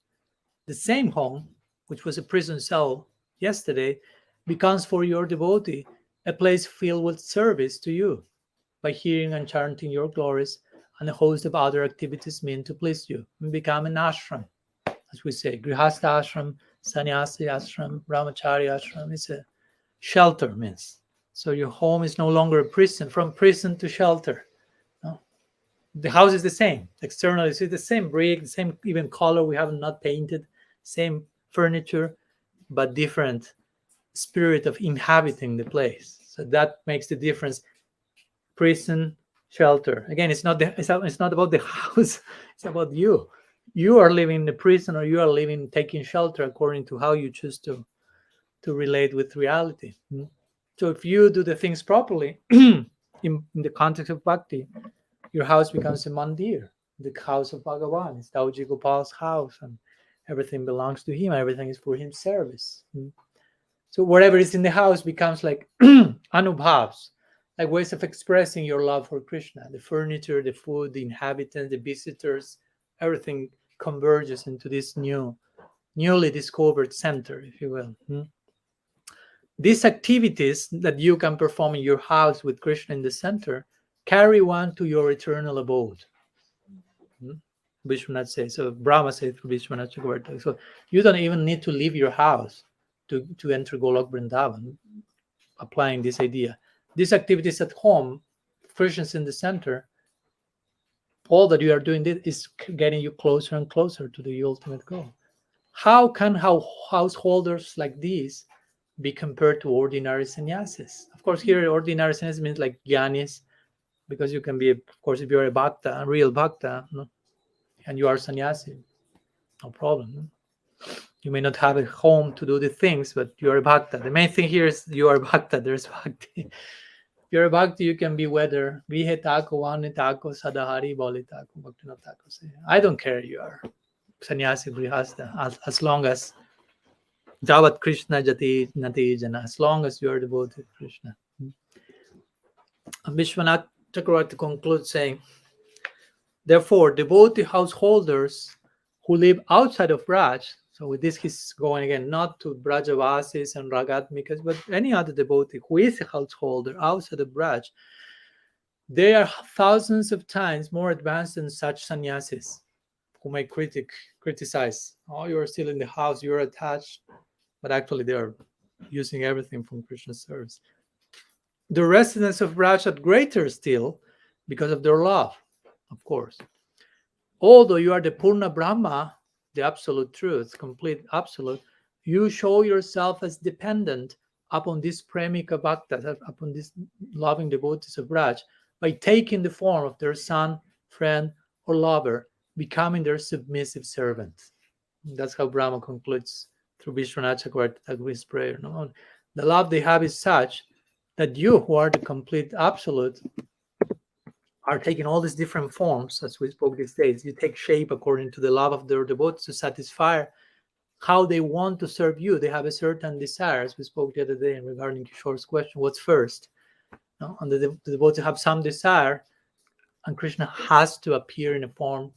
the same home, which was a prison cell yesterday, becomes for your devotee a place filled with service to you by hearing and chanting your glories and a host of other activities meant to please you, and become an ashram, as we say, grihastha ashram, sannyasi ashram, brahmachari ashram. It's a shelter, means. So your home is no longer a prison, from prison to shelter. No? The house is the same. Externally, it's the same brick, the same even color. We have not painted, same furniture, but different spirit of inhabiting the place. So that makes the difference. Prison, shelter. Again, it's not about the house. It's about you. You are living in the prison, or you are living taking shelter according to how you choose to relate with reality. So if you do the things properly in the context of bhakti, your house becomes a mandir, the house of Bhagavan. It's Dauji Gopal's house, and everything belongs to him. Everything is for his service. So whatever is in the house becomes like anubhavs, like ways of expressing your love for Krishna. The furniture, the food, the inhabitants, the visitors, everything converges into this newly discovered center, if you will. These activities that you can perform in your house with Krishna in the center carry one to your eternal abode. Vishwanath says, so Brahma says to Vishwanath Chakravarti. So you don't even need to leave your house to enter Golok Vrindavan, applying this idea. These activities at home, Krishna's in the center, all that you are doing is getting you closer and closer to the ultimate goal. How can householders like these be compared to ordinary sannyasis? Of course, here ordinary sannyasis means like jnanis, because you can be, of course, if you're a bhakta, a real bhakta, and you are sannyasi, no problem. You may not have a home to do the things, but you are a bhakta. The main thing here is you are bhakta. There's bhakti. If you're a bhakti, you can be whether vihe tako, vane tako, sadahari, bole tako, bhaktivinoda tako. I don't care you are sannyasi, grihastha, as long as Javat Krishna jati nati jana, as long as you are devoted to Krishna. And Vishwanath Chakravarti concludes saying, therefore, devotee householders who live outside of Braj, so with this he's going again, not to Brajavasis and Ragatmikas, but any other devotee who is a householder outside of Braj, they are thousands of times more advanced than such sannyasis who may criticize. Oh, you are still in the house, you're attached, but actually they are using everything from Krishna's service. The residents of Braj are greater still because of their love, of course. Although you are the Purna Brahma, the absolute truth, complete absolute, you show yourself as dependent upon these premika bhaktas, upon these loving devotees of Braj, by taking the form of their son, friend, or lover, becoming their submissive servant. That's how Brahma concludes through Vishwanath Chakravarti's prayer. The love they have is such that you, who are the complete absolute, are taking all these different forms, as we spoke these days. You take shape according to the love of their devotees to satisfy how they want to serve you. They have a certain desire, as we spoke the other day regarding Kishore's question, what's first? And the devotees have some desire, and Krishna has to appear in a form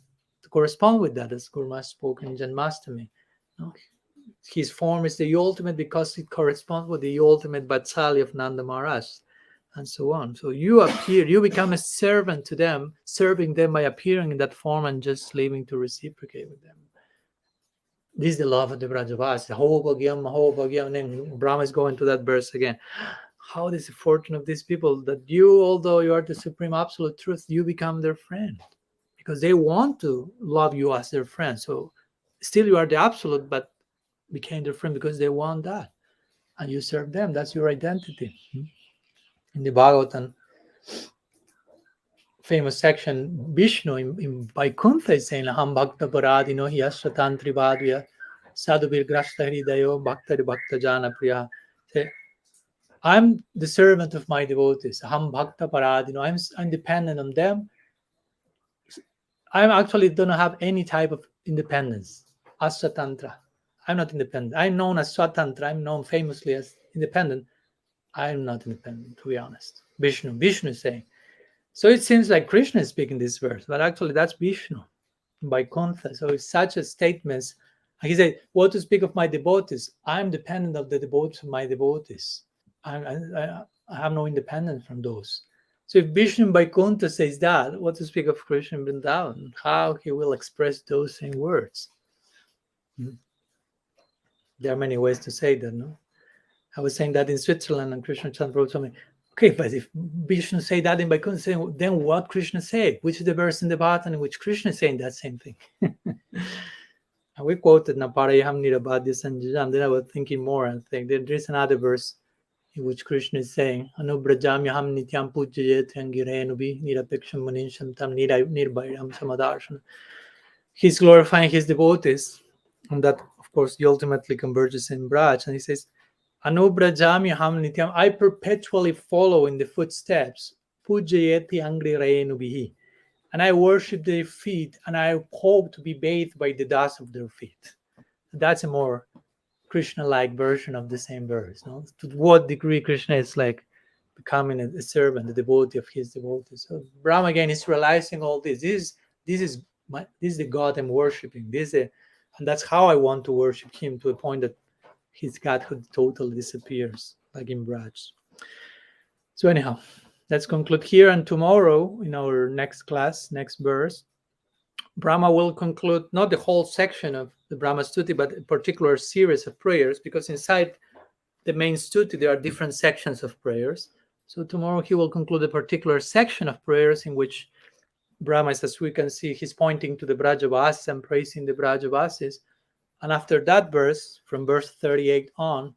to correspond with that, as Guru Maharaj spoke in Janmashtami. His form is the ultimate because it corresponds with the ultimate Vatsalya of Nanda Maharaj, and so on. So you appear, you become a servant to them, serving them by appearing in that form and just leaving to reciprocate with them. This is the love of the Brajavas. Maho and Brahma is going to that verse again. How is the fortune of these people that you, although you are the supreme absolute truth, you become their friend because they want to love you as their friend. So still you are the absolute, but became their friend because they want that. And you serve them. That's your identity. In the Bhagavatam famous section, Vishnu in Vaikuntha is saying, Aham Bhakta Paradino Hyasra Tantri Vadvya Sadhubir Grashta Hridayo Bhakta Bhakta Jana Priya. I'm the servant of my devotees. Aham Bhakta Paradino. I'm dependent on them. I actually don't have any type of independence. Aswatantra. I'm not independent. I'm known as Swatantra. I'm known famously as independent. I'm not independent, to be honest. Vishnu is saying. So it seems like Krishna is speaking this verse, but actually that's Vishnu by Vaikuntha. So it's such a statement. He said, what to speak of my devotees? I'm dependent of the devotees of my devotees. I have no independence from those. So if Vishnu by Vaikuntha says that, what to speak of Krishna in Vrindavan? How he will express those same words? There are many ways to say that, no? I was saying that in Switzerland, and Krishna Chandra told me, Okay, but if Vishnu say that in Vaikuntha, then what Krishna said? Which is the verse in the Bhagavatam in which Krishna is saying that same thing? And we quoted Naparayam Nirabhadya Sanjajam. Then I was thinking more and think there is another verse in which Krishna is saying, Anubrajamyaham nityam pujyayet angirenubi nirapeksham manisham tam nirbhairam samadarshana. He's glorifying his devotees, and that, of course, he ultimately converges in Braj. And he says, Anubrajamyaham nityam, I perpetually follow in the footsteps, pujayeti angrirenubihi, and I worship their feet, and I hope to be bathed by the dust of their feet. That's a more Krishna-like version of the same verse. No? To what degree Krishna is like becoming a servant, a devotee of his devotees. So Brahma again is realizing all this. This is the God I'm worshiping. And that's how I want to worship him, to a point that his godhood totally disappears, like in Braj. So anyhow, let's conclude here, and tomorrow in our next class, next verse, Brahma will conclude not the whole section of the Brahma-stuti, but a particular series of prayers, because inside the main stuti there are different sections of prayers. So tomorrow he will conclude a particular section of prayers in which Brahma, as we can see, he's pointing to the Brajavasis and praising the Brajavasis. And after that verse, from verse 38 on,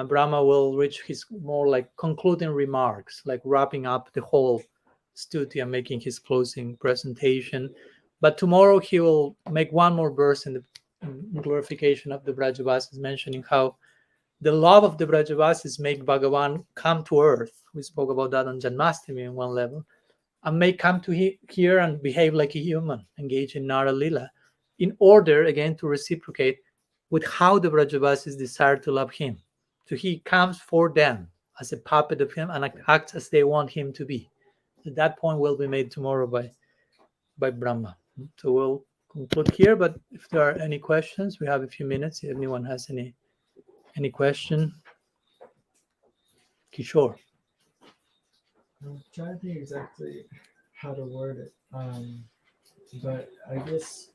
Brahma will reach his more like concluding remarks, like wrapping up the whole stuti and making his closing presentation. But tomorrow he will make one more verse in the glorification of the Brajavasis, mentioning how the love of the Brajavasis make Bhagavan come to earth. We spoke about that on Janmashtami in one level, and may come to here and behave like a human, engage in Nara Lila, in order again to reciprocate with how the Brajavasis desire to love him. So he comes for them as a puppet of him and acts as they want him to be. So that point will be made tomorrow by Brahma. So we'll conclude here, but if there are any questions, we have a few minutes. If anyone has any question. Kishore. I'm trying to think exactly how to word it, but I guess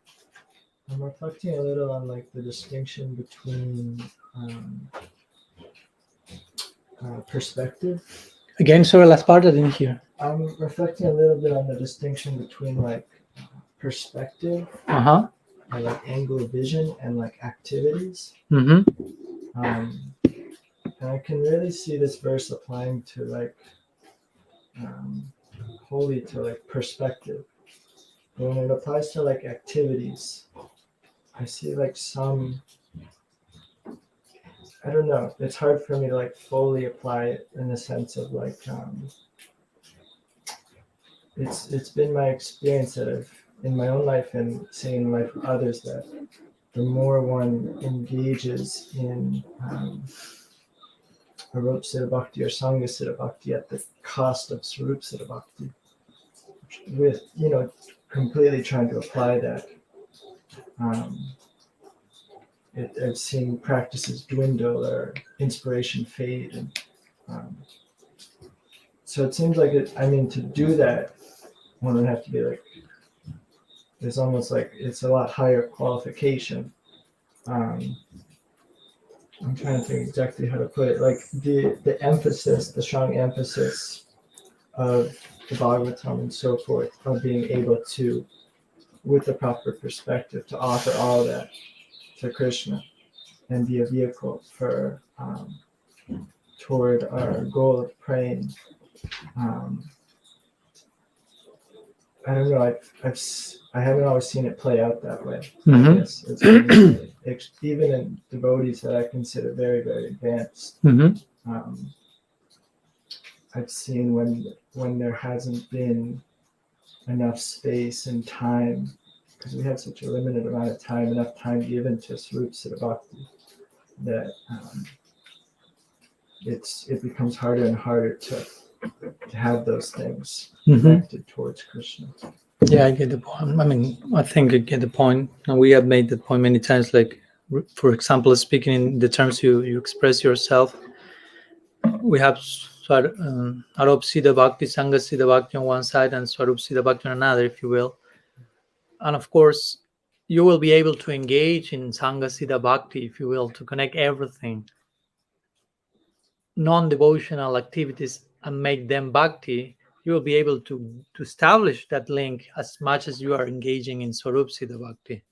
I'm reflecting a little on like the distinction between perspective. Again, sorry, last part I didn't hear. I'm reflecting a little bit on the distinction between like perspective, Uh-huh. or like angle of vision, and like activities. Mm-hmm. And I can really see this verse applying to like wholly to like perspective. But when it applies to like activities, I see like some, I don't know, it's hard for me to like fully apply it in the sense of like it's been my experience that I've in my own life and seeing in the life of others that the more one engages in Arup Siddha Bhakti or Sangha Siddha Bhakti at the cost of Swarup Siddha Bhakti, with, you know, completely trying to apply that, I've seen practices dwindle or inspiration fade. And so it seems like to do that, one would have to be like, it's almost like it's a lot higher qualification. I'm trying to think exactly how to put it. Like the emphasis, the strong emphasis of the Bhagavatam and so forth, of being able to, with the proper perspective, to offer all that to Krishna and be a vehicle for toward our goal of praying. I don't know. I haven't always seen it play out that way. Mm-hmm. I guess it's been, even in devotees that I consider very, very advanced. Mm-hmm. I've seen when there hasn't been enough space and time, because we have such a limited amount of time, enough time given to Swarup Siddha Bhakti, that it becomes harder and harder to have those things connected towards Krishna. Yeah, I get the point. I think I get the point. And we have made that point many times, like, for example, speaking in the terms you express yourself, we have Arup Siddha Bhakti, Sangha Siddha Bhakti on one side and Swarup Siddha Bhakti on another, if you will. And of course, you will be able to engage in Sangha Siddha Bhakti, if you will, to connect everything, non-devotional activities and make them bhakti, you will be able to establish that link as much as you are engaging in Swarup Siddha Bhakti.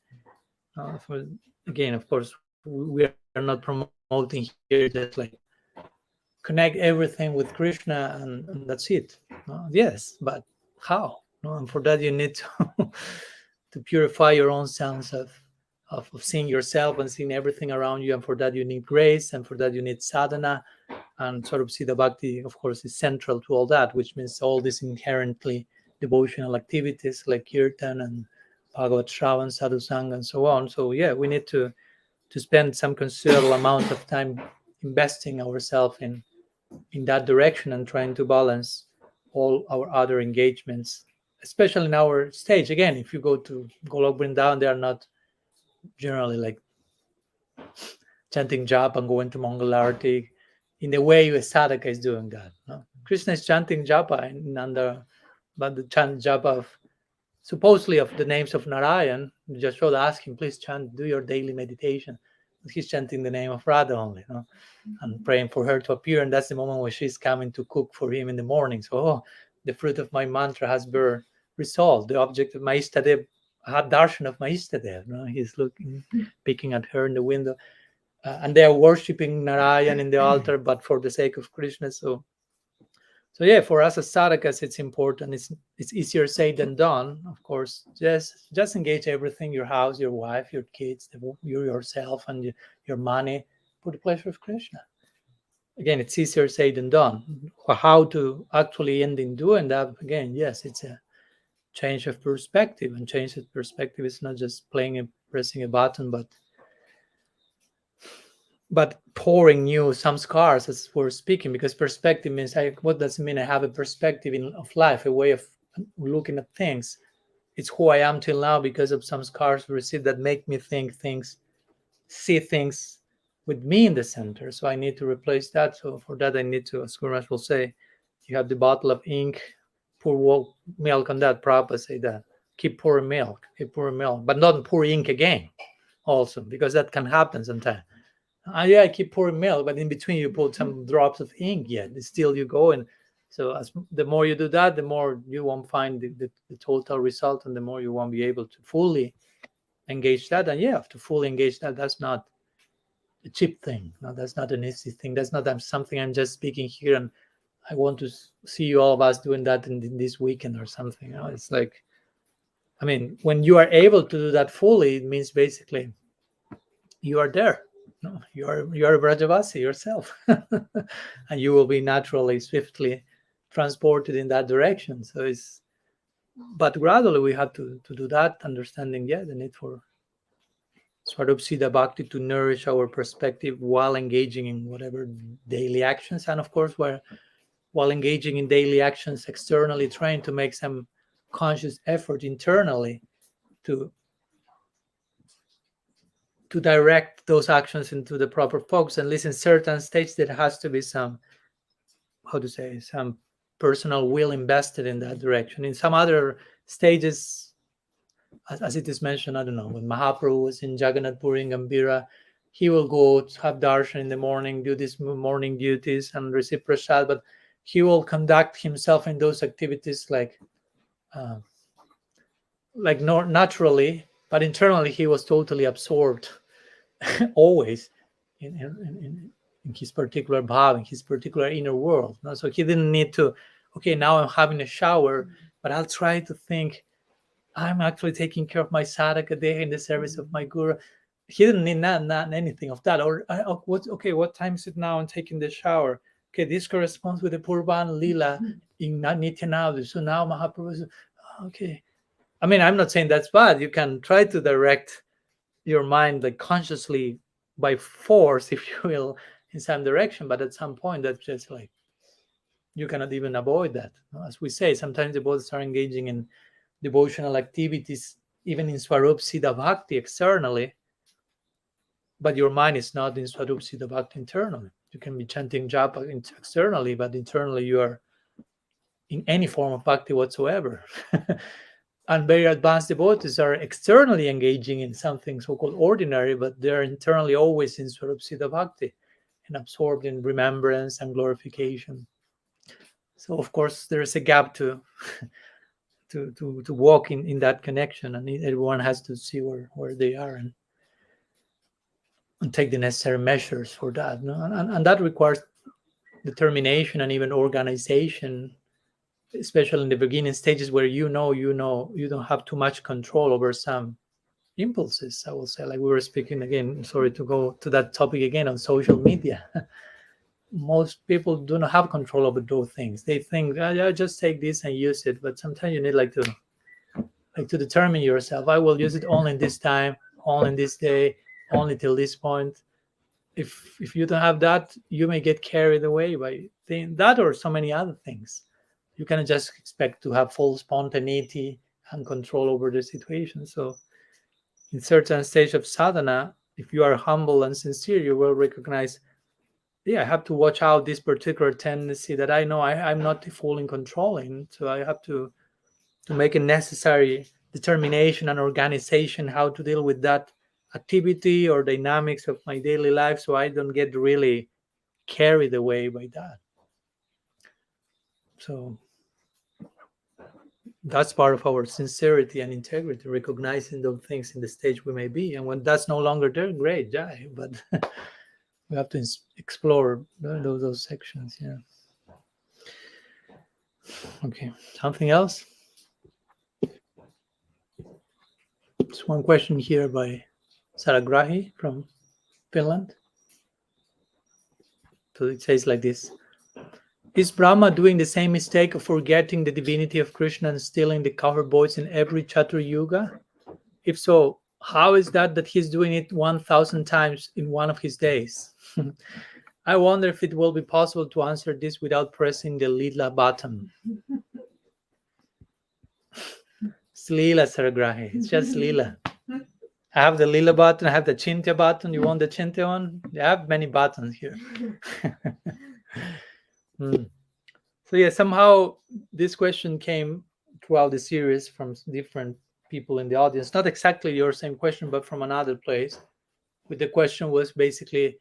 Again, of course, we are not promoting here just like connect everything with Krishna and that's it. Yes, but how? And for that you need to purify your own sense of seeing yourself and seeing everything around you, and for that you need grace, and for that you need sadhana. And Swarup Siddha Bhakti, of course, is central to all that, which means all these inherently devotional activities like kirtan and Bhagavat Shravan, Sadhu Sangha, and so on. So yeah, we need to spend some considerable amount of time investing ourselves in that direction and trying to balance all our other engagements, especially in our stage. Again, if you go to Golok Vrindavan, they are not generally like chanting japa and going to Mangalarti in the way a sadhaka is doing that. No? Krishna is chanting japa in under, but the chant japa of supposedly of the names of Narayan. Jashoda asked him, please chant, do your daily meditation. He's chanting the name of Radha only, no? And praying for her to appear. And that's the moment when she's coming to cook for him in the morning. So, the fruit of my mantra has been resolved. The object of my Istadev, had darshan of my Istadev. No? He's looking, peeking at her in the window. And they are worshipping Narayan in the altar, but for the sake of Krishna. So yeah, for us as sadhakas, it's important. It's easier said than done, of course. Just engage everything: your house, your wife, your kids, you yourself, and your money for the pleasure of Krishna. Again, it's easier said than done. How to actually end in doing that? Again, yes, it's a change of perspective, and change of perspective is not just pressing a button, but pouring new samskars as we're speaking, because perspective means, what does it mean? I have a perspective of life, a way of looking at things. It's who I am till now because of some scars received that make me think things, see things with me in the center. So I need to replace that. So for that, I need to, as Guru will say, you have the bottle of ink, pour milk on that. Prabhupada say that. Keep pouring milk, but not pour ink again also, because that can happen sometimes. I keep pouring milk, but in between you put some drops of ink. Yet still you go, and so the more you do that, the more you won't find the total result, and the more you won't be able to fully engage that. And to fully engage that, that's not a cheap thing. No, that's not an easy thing. That's not something I'm just speaking here, and I want to see all of us doing that in this weekend or something. It's like, I mean, when you are able to do that fully, it means basically you are there. No, you are a Brajavasi yourself, and you will be naturally, swiftly transported in that direction. So but gradually we have to do that, understanding the need for Swarup Siddha Bhakti to nourish our perspective while engaging in whatever daily actions, and of course while engaging in daily actions externally, trying to make some conscious effort internally to direct those actions into the proper focus. And listen, certain stages there has to be some personal will invested in that direction. In some other stages, as it is mentioned, I don't know, when Mahaprabhu was in Jagannath Puri in Gambhira, he will go to have darshan in the morning, do these morning duties and receive prasad, but he will conduct himself in those activities like naturally, but internally he was totally absorbed always in his particular bhav, in his particular inner world. No? So he didn't need to, okay, now I'm having a shower, but I'll try to think I'm actually taking care of my sadhaka day in the service of my guru. He didn't need not anything of that. Or what time is it now? I'm taking the shower. Okay, this corresponds with the Purban Lila in Nityanavadi. So now Mahaprabhu is, okay. I mean, I'm not saying that's bad. You can try to direct your mind like consciously by force, if you will, in some direction, but at some point that's just like you cannot even avoid that. As we say, sometimes the devotees are engaging in devotional activities even in Swarup Siddha Bhakti externally, but your mind is not in Swarup Siddha Bhakti internally. You can be chanting japa externally, but internally you are in any form of bhakti whatsoever. And very advanced devotees are externally engaging in something so-called ordinary, but they're internally always in Swarup Siddha Bhakti and absorbed in remembrance and glorification So of course there is a gap to walk in that connection, and everyone has to see where they are and take the necessary measures for that. No? And that requires determination and even organization, especially in the beginning stages where you don't have too much control over some impulses. I will say, like we were speaking again, sorry to go to that topic again, on social media. Most people do not have control over those things. They think, yeah, just take this and use it, but sometimes you need to determine yourself. I will use it only in this time, only in this day, only till this point. If you don't have that, you may get carried away by that or so many other things. You cannot just expect to have full spontaneity and control over the situation. So in certain stage of sadhana, if you are humble and sincere, you will recognize, I have to watch out this particular tendency that I know I'm not fully controlling. So I have to make a necessary determination and organization how to deal with that activity or dynamics of my daily life, so I don't get really carried away by that. So that's part of our sincerity and integrity, recognizing those things in the stage we may be. And when that's no longer there, great, but we have to explore those sections. Yeah. Okay. Something else? There's one question here by Saragrahi from Finland. So it says like this: is Brahma doing the same mistake of forgetting the divinity of Krishna and stealing the cover boys in every Chatur Yuga? If so, how is that he's doing it 1,000 times in one of his days? I wonder if it will be possible to answer this without pressing the Lila button. It's Lila, Saragrahi. It's just Lila. I have the Lila button. I have the Chintya button. You want the Chintya one? I have many buttons here. So yeah, somehow this question came throughout the series from different people in the audience. Not exactly your same question, but from another place. But the question was basically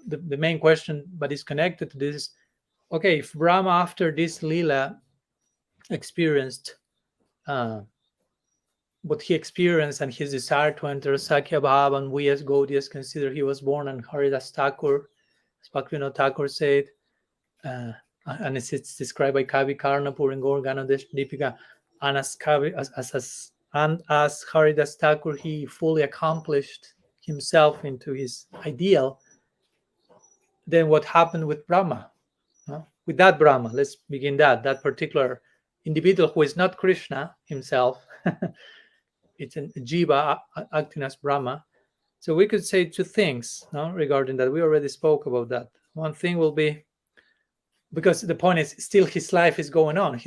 the main question, but it's connected to this. Okay, if Brahma after this Leela experienced what he experienced and his desire to enter Sakya Bhava, and we as Gaudiyas consider he was born on Haridas Thakur, as Bhaktivinoda Thakur said, and it's described by Kavi Karnapur in Gorgana Deepika, and as Haridas Thakur, he fully accomplished himself into his ideal. Then what happened with Brahma? With that Brahma, let's begin that particular individual who is not Krishna himself. It's a jiva acting as Brahma. So we could say two things regarding that. We already spoke about that. One thing will be, because the point is still his life is going on.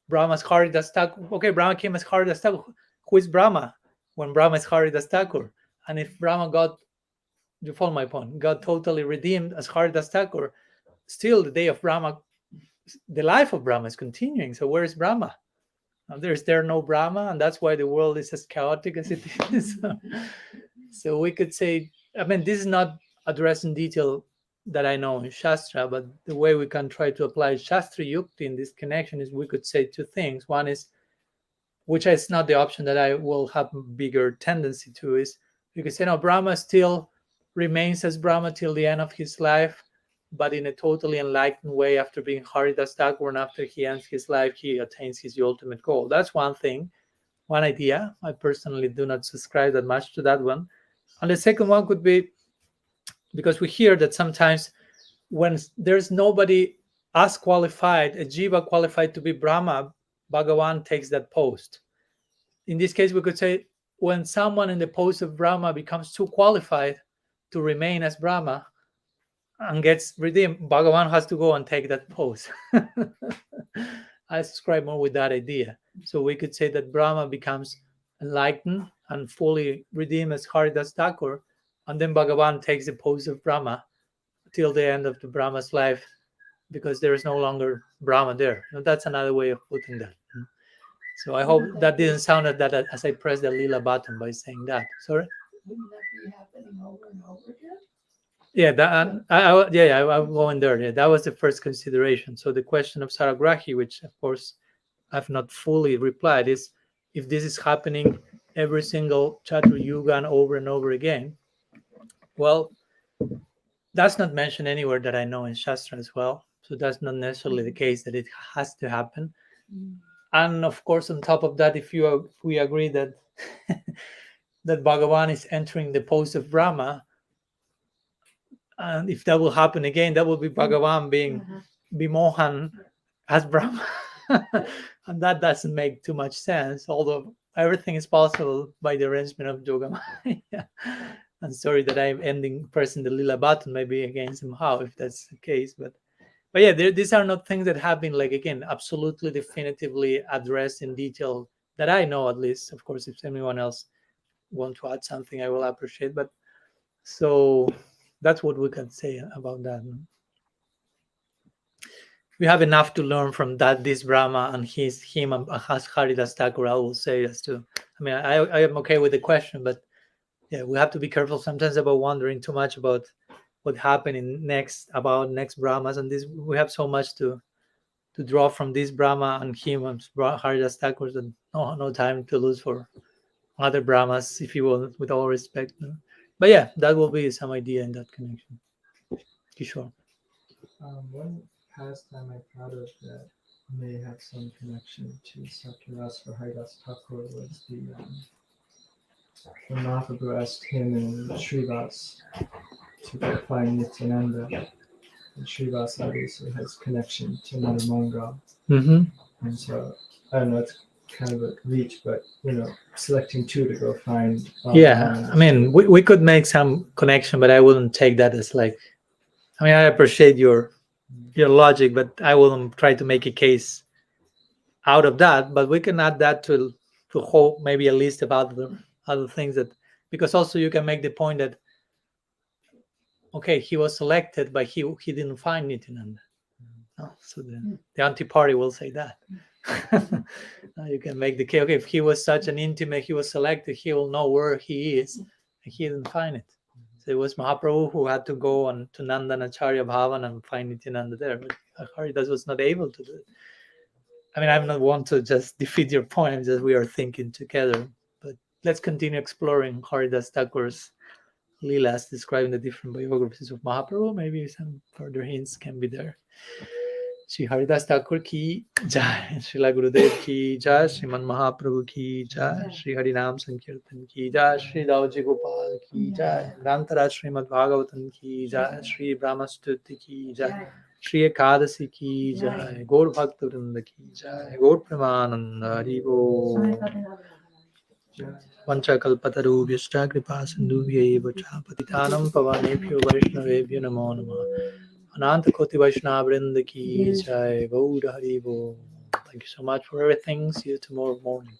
Brahma's Haridas Thakur. Okay, Brahma came as Haridas Thakur. Who is Brahma when Brahma is Haridas Thakur? And if Brahma got, you follow my point, got totally redeemed as Haridas Thakur, still the day of Brahma, the life of Brahma is continuing. So where is Brahma? There's no Brahma, and that's why the world is as chaotic as it is. So we could say, this is not addressed in detail that I know in Shastra, but the way we can try to apply Shastra Yukti in this connection is we could say two things. One is, which is not the option that I will have bigger tendency to, is you could say, no, Brahma still remains as Brahma till the end of his life, but in a totally enlightened way after being Haridas Thakur, and after he ends his life, he attains his ultimate goal. That's one thing, one idea. I personally do not subscribe that much to that one. And the second one could be, because we hear that sometimes when there's nobody as qualified, a jiva qualified to be Brahma, Bhagavan takes that post. In this case, we could say when someone in the post of Brahma becomes too qualified to remain as Brahma and gets redeemed, Bhagavan has to go and take that post. I subscribe more with that idea. So we could say that Brahma becomes enlightened and fully redeemed as Haridas Thakur, and then Bhagavan takes the post of Brahma till the end of the Brahma's life, because there is no longer Brahma there. Now, that's another way of putting that. So I hope that didn't sound like that as I pressed the Lila button by saying that. Sorry? Wouldn't that be happening over and over again? Yeah, that I'm going there. Yeah, that was the first consideration. So the question of Saragrahi, which of course I've not fully replied, is if this is happening every single Chatru Yuga over and over again. Well, that's not mentioned anywhere that I know in Shastra as well. So that's not necessarily the case that it has to happen. And of course, on top of that, if we agree that that Bhagavan is entering the post of Brahma, and if that will happen again, that will be Bhagavan being Bimohan as Brahma. And that doesn't make too much sense, although everything is possible by the arrangement of Yogamaya. I'm sorry that I'm pressing the lila button, maybe again somehow, if that's the case. But yeah, these are not things that have been, like, again, absolutely definitively addressed in detail that I know, at least. Of course, if anyone else want to add something, I will appreciate. But so that's what we can say about that. We have enough to learn from that, this Brahma and him and Haridas Thakur, I will say, as to, I mean, I am okay with the question, but yeah, we have to be careful sometimes about wondering too much about what happened next Brahmas, and this, we have so much to draw from this Brahma and him and Haridas Thakur, and no time to lose for other Brahmas, if you will, with all respect. No? But yeah, that will be some idea in that connection. Kishore. One pastime I thought of that may have some connection to Satyaras for Haridas Thakur was the Mahaprabhu asked him and Srivas to go find Nityananda. And Srivas obviously has connection to Nanamangal. Mm-hmm. And so, I don't know, it's kind of a reach, but, selecting two to go find. Yeah, I mean, we could make some connection, but I wouldn't take that as like, I mean, I appreciate your logic, but I wouldn't try to make a case out of that. But we can add that to whole, maybe a list of other things that, because also you can make the point that, okay, he was selected, but he didn't find Nityananda. No? So the anti-party will say that. You can make the case, okay, if he was such an intimate, he was selected, he will know where he is, and he didn't find it. So it was Mahaprabhu who had to go on to Nandanacharya Bhavan and find Nityananda there, but Haridas was not able to do it. I mean, I'm not one to just defeat your point, I'm just, we are thinking together. But let's continue exploring Haridas Thakur's Leelas, describing the different biographies of Mahaprabhu. Maybe some further hints can be there. Shri Haridas Thakur ki jai, Srila Gurudev ki jai, Sriman Mahaprabhu ki jai, Shri Harinam Sankirtan ki jai, Shri Dauji Gopal ki jai, Grantara Srimad Bhagavatam ki jai, Shri Brahma-stuti ki jai, Shri Ekadasi ki jai, Gaur Bhakta Vrinda ki jai, Gaur Premananda Haribo. Vanchakalpatarubhyashta kripa sindhubhya cha patitanam pavanebhyo vaishnavebhyo namo namah. Ananta Koti Vaishnava Vrinda ki jai, Gaur Haribo. Thank you so much for everything. See you tomorrow morning.